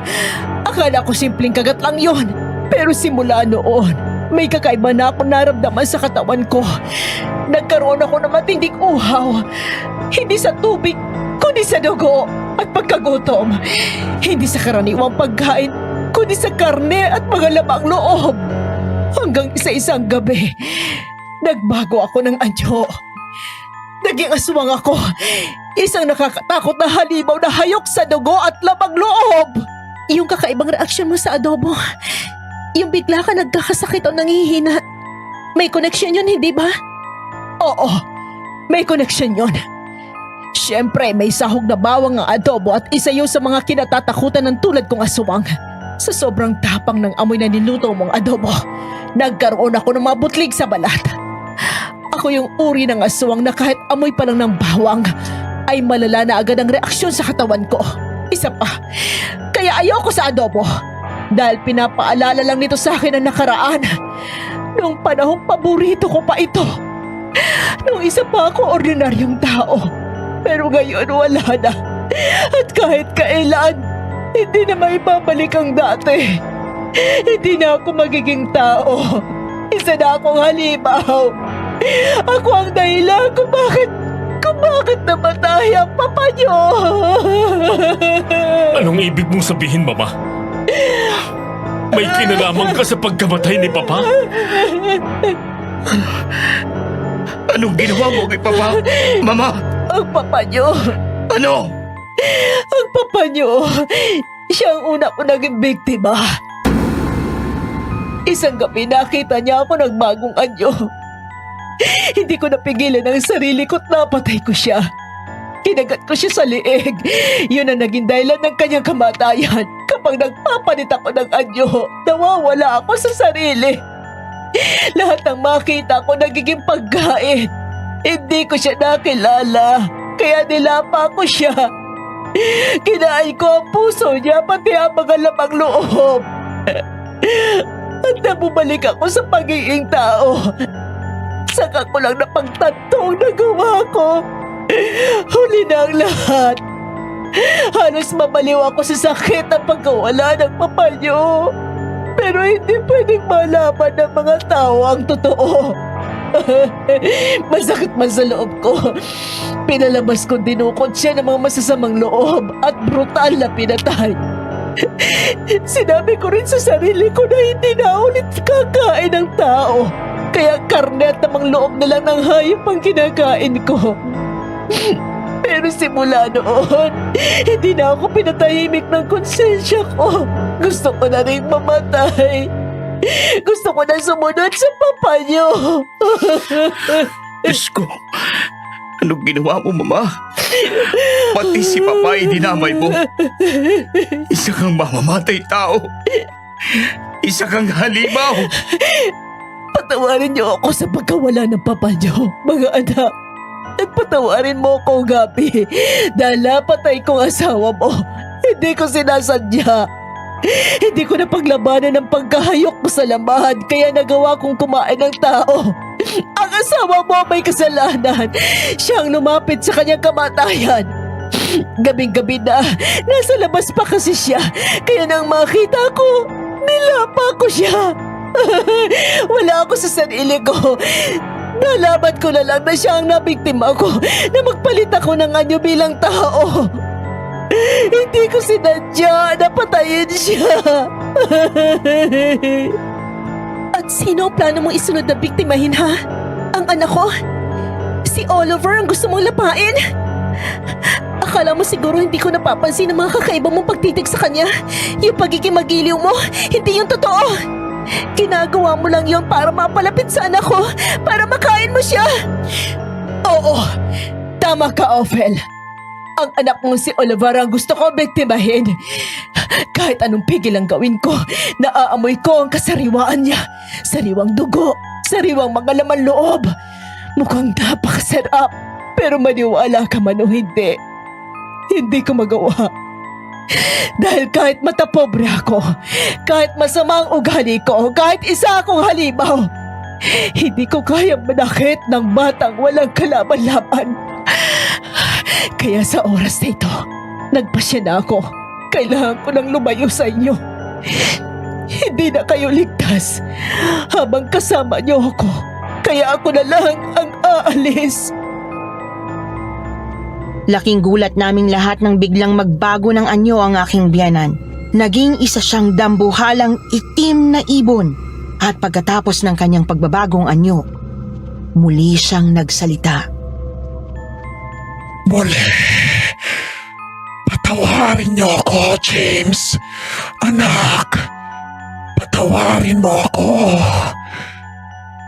Speaker 5: Akala ko simpleng kagat lang yun. Pero simula noon, may kakaiba na ako naramdaman sa katawan ko. Nagkaroon ako ng matinding uhaw. Hindi sa tubig, kundi sa dugo at pagkagutom. Hindi sa karaniwang pagkain, kundi sa karne at mga labang loob. Hanggang isa-isang gabi, nagbago ako ng anyo. Naging aswang ako. Isang nakakatakot na halimaw na hayok sa dugo at labang loob. Yung kakaibang reaksyon mo sa adobo, yung bigla ka nagkakasakit o nangihina, may connection yun, hindi ba? Oo, may connection yun. Siyempre, may sahog na bawang ang adobo at isa yun sa mga kinatatakutan ng tulad kong aswang. Sa sobrang tapang ng amoy na niluto mong adobo, nagkaroon ako ng mga butlig sa balat. Ako yung uri ng aswang na kahit amoy pa lang ng bawang, ay malala na agad ang reaksyon sa katawan ko. Isa pa, kaya ayoko sa adobo. Dahil pinapaalala lang nito sa akin ang nakaraan. Noong panahong paborito ko pa ito. Noong isa pa ako ordinaryong tao. Pero ngayon wala na. At kahit kailan, hindi na maibabalik ang dati. Hindi na ako magiging tao. Isa na akong halimaw. Ako ang dahilan kung bakit namatay ang papa niyo.
Speaker 4: Anong ibig mong sabihin, Mama? May kinalaman ka sa pagkamatay ni Papa?
Speaker 1: Anong ginawa mo kay Papa? Mama,
Speaker 5: Ang papa niyo.
Speaker 1: ano?
Speaker 5: Ang papa niyo. Siya ang una ko naging biktima. Isang gabi nakita niya ako nagbagong anyo. Hindi ko napigilan ang sarili ko't napatay ko siya. Kinagat ko siya sa liig. Yun ang naging dahilan ng kanyang kamatayan. Kapag nagpapanit ako ng anyo, nawawala ako sa sarili. Lahat ng makita ko nagiging pagkain. Hindi ko siya nakilala, kaya nilapa ko siya. Kinain ko ang puso niya, pati ang mga lamang loob. At nabubalik ako sa pagiging tao. Saka ko lang napagtanto ang nagawa ko. Huli na ang lahat. Halos mabaliw ako sa sakit ng pagkawala ng papa niyo. Pero hindi pwedeng malaman ng mga tao ang totoo. Masakit man sa loob ko. Pinalabas ko dinukot siya ng mga masasamang loob at brutal na pinatay. Sinabi ko rin sa sarili ko na hindi na ulit kakain ng tao. Kaya karne at namang loob na lang ng hayop ang kinakain ko. Pero simula noon, hindi na ako pinatahimik ng konsensya ko. Gusto ko na rin mamatay. Gusto ko na sumunod sa papa niyo.
Speaker 1: Diyos ko, anong ginawa mo, Mama? Pati si Papa ay dinamay mo. Isa kang mamamatay tao. Isa kang halimaw.
Speaker 5: Patawarin niyo ako sa pagkawala ng papa niyo, mga anak. At patawarin mo ako, Gabi. Dahil napatay ko ang asawa mo. Hindi ko sinasadya. Hindi ko na paglabanan ng pagkahayok ko sa lamahan, kaya nagawa kong kumain ng tao. Ang asawa mo may kasalanan. Siyang lumapit sa kanyang kamatayan. Gabing-gabi na, nasa labas pa kasi siya. Kaya nang makita ko, nilapa ko siya. Wala ako sa sarili ko. Nalaman ko na lang na siya ang nabiktima ko, na magpalit ako ng anyo bilang tao. Hindi ko sinadya na patayin siya. At sino ang plano mong isunod na biktimahin, ha? Ang anak ko? Si Oliver ang gusto mong lapain? Akala mo siguro hindi ko napapansin ang mga kakaiba mong pagtitig sa kanya? Yung pagiging magiliw mo, hindi yung totoo. Ginagawa mo lang yon para mapalapit sa anak ko, para makain mo siya. Oo, tama ka, Ophel. Ang anak mo si Oliver ang gusto ko biktimahin. Kahit anong pigil ang gawin ko, naaamoy ko ang kasariwaan niya. Sariwang dugo, sariwang mga laman loob. Mukhang napakasarap, pero maniwala ka man o hindi, hindi ko magawa. Dahil kahit matapobre ako, kahit masama ang ugali ko, kahit isa akong halimaw, hindi ko kayang manakit ng batang walang kalaban-laban. Kaya sa oras na ito, nagpasya na ako. Kailangan ko nang lumayo sa inyo. Hindi na kayo ligtas habang kasama niyo ako. Kaya ako na lang ang aalis.
Speaker 3: Laking gulat naming lahat nang biglang magbago ng anyo ang aking biyanan. Naging isa siyang dambuhalang itim na ibon. At pagkatapos ng kanyang pagbabagong anyo, muli siyang nagsalita.
Speaker 8: Muli, patawarin niyo ako, James. Anak, patawarin mo ako.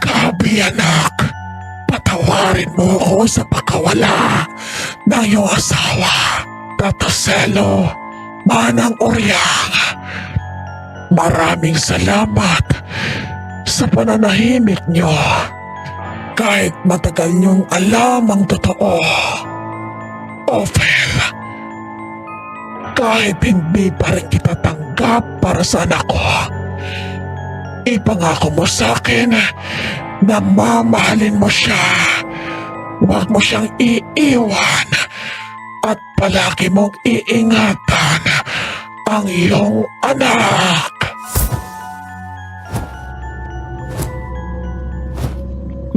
Speaker 8: Gabi, anak, patawarin mo ako sa pagkawala ng iyong asawa. Tataselo, Manang Oryang. Maraming salamat sa pananahimik niyo. Kahit matagal niyong alam ang totoo. Ophel, kahit hindi pa rin kita tanggap para sa anak ko, ipangako mo sa akin na mamahalin mo siya. Huwag mo siyang iiwan at palagi mong iingatan ang iyong anak.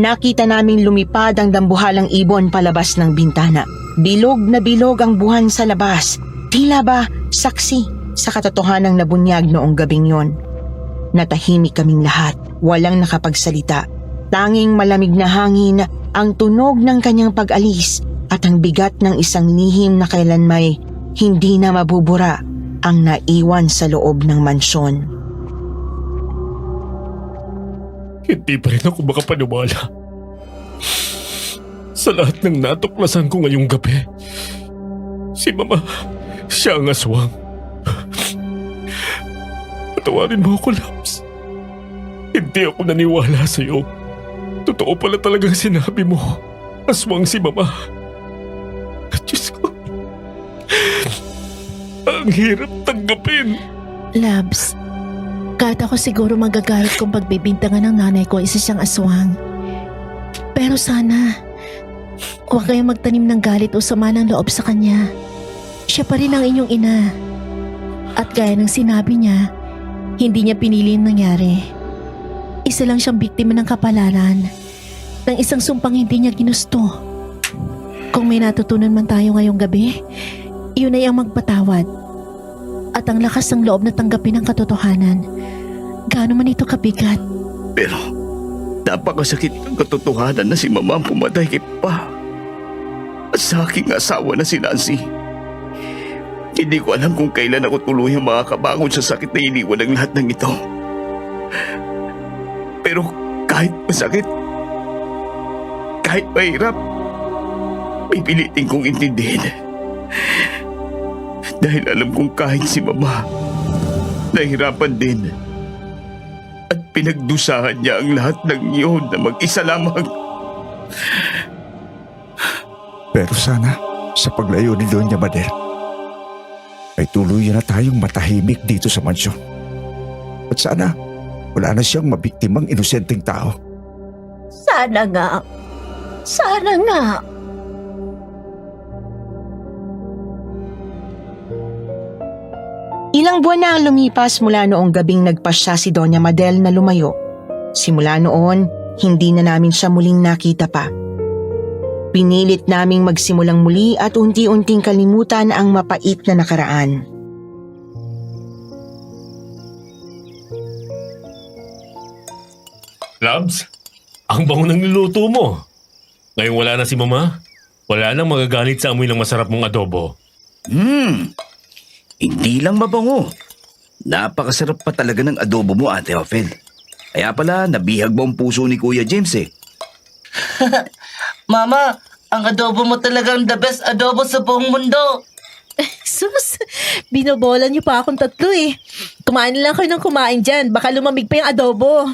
Speaker 3: Nakita naming lumipad ang dambuhalang ibon palabas ng bintana. Bilog na bilog ang buwan sa labas. Tila ba saksi sa katotohanang nabunyag noong gabing yon. Natahimik kaming lahat, walang nakapagsalita. Tanging malamig na hangin ang tunog ng kanyang pag-alis at ang bigat ng isang lihim na kailanmay hindi na mabubura ang naiwan sa loob ng mansyon.
Speaker 4: Hindi pa rin ako makapaniwala sa lahat ng natuklasan ko ngayong gabi. Si Mama, siya ang aswang. Patawarin mo ako, Labs. Hindi ako naniwala sa'yo. Totoo pala talagang sinabi mo. Aswang si Mama. At Diyos ko, ang hirap tanggapin.
Speaker 5: Labs, kahit ako siguro magagalit kung pagbibintangan ng nanay ko isa siyang aswang. Pero sana, huwag kayong magtanim ng galit o sama ng loob sa kanya. Siya pa rin ang inyong ina. At gaya ng sinabi niya, hindi niya pinili ang nangyari. Isa lang siyang biktima ng kapalaran, ng isang sumpang hindi niya ginusto. Kung may natutunan man tayo ngayong gabi, yun ay ang magpatawad. At ang lakas ng loob na tanggapin ang katotohanan. Gaano man ito kabigat.
Speaker 1: Pero napakasakit ng katotohanan na si Mama ang pumatay kay Pa. At sa aking asawa na si Nancy. Hindi ko alam kung kailan ako tuluyang makakabangon sa sakit na iniwan ng lahat ng ito. Pero kahit masakit, kahit mahirap, pipilitin kong intindihin. Dahil alam kong kahit si Mama, nahirapan din. At pinagdusahan niya ang lahat ng iyon na mag-isa lamang.
Speaker 8: Pero sana, sa paglayo ni Doña Madel, ay tuluyan na tayong matahimik dito sa mansyon. At sana, wala na siyang mabiktimang inosenteng tao.
Speaker 2: Sana nga. Sana nga.
Speaker 3: Ilang buwan na ang lumipas mula noong gabing nagpasya si Doña Madel na lumayo. Simula noon, hindi na namin siya muling nakita pa. Pinilit naming magsimulang muli at unti-unting kalimutan ang mapait na nakaraan.
Speaker 4: Labs, ang bango ng niluto mo. Ngayong wala na si Mama, wala nang magagalit sa amoy ng masarap mong adobo.
Speaker 6: Hindi lang mabango. Napakasarap pa talaga ng adobo mo, Ate Ophel. Kaya pala, nabihag mo ang puso ni Kuya James eh.
Speaker 9: Mama, ang adobo mo talagang the best adobo sa buong mundo.
Speaker 5: Sus, binobola niyo pa akong tatlo eh. Kumain lang kayo ng kumain dyan. Baka lumamig pa yung adobo.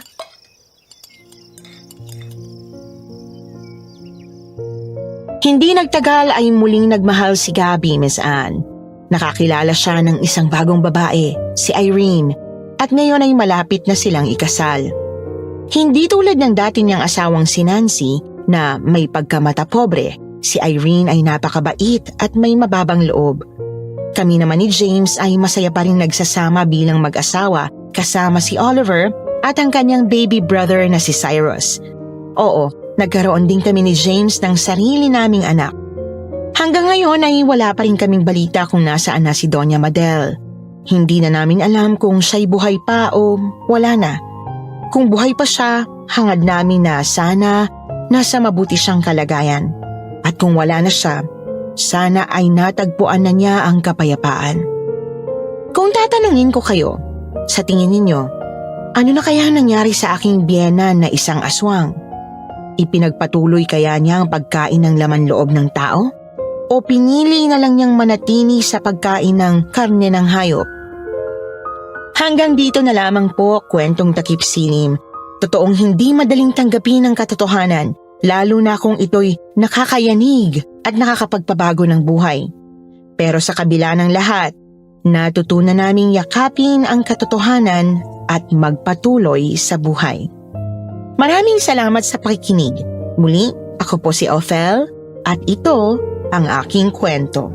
Speaker 3: Hindi nagtagal ay muling nagmahal si Gabby, Miss Anne. Nakakilala siya ng isang bagong babae, si Irene, at ngayon ay malapit na silang ikasal. Hindi tulad ng dati niyang asawang si Nancy na may pagkamata pobre, si Irene ay napakabait at may mababang loob. Kami naman ni James ay masaya pa rin nagsasama bilang mag-asawa kasama si Oliver at ang kanyang baby brother na si Cyrus. Oo, nagkaroon din kami ni James ng sarili naming anak. Hanggang ngayon ay wala pa rin kaming balita kung nasaan na si Doña Madel. Hindi na namin alam kung siya'y buhay pa o wala na. Kung buhay pa siya, hangad namin na sana nasa mabuti siyang kalagayan. At kung wala na siya, sana ay natagpuan na niya ang kapayapaan. Kung tatanungin ko kayo, sa tingin ninyo, ano na kaya nangyari sa aking biyenan na isang aswang? Ipinagpatuloy kaya niya ang pagkain ng laman loob ng tao? O pinili na lang niyang manatili sa pagkain ng karne ng hayop? Hanggang dito na lamang po kwentong takip silim. Totoong hindi madaling tanggapin ang katotohanan, lalo na kung ito'y nakakayanig at nakakapagpabago ng buhay. Pero sa kabila ng lahat, natutunan naming yakapin ang katotohanan at magpatuloy sa buhay. Maraming salamat sa pakikinig. Muli, ako po si Ophel at ito ang aking kwento.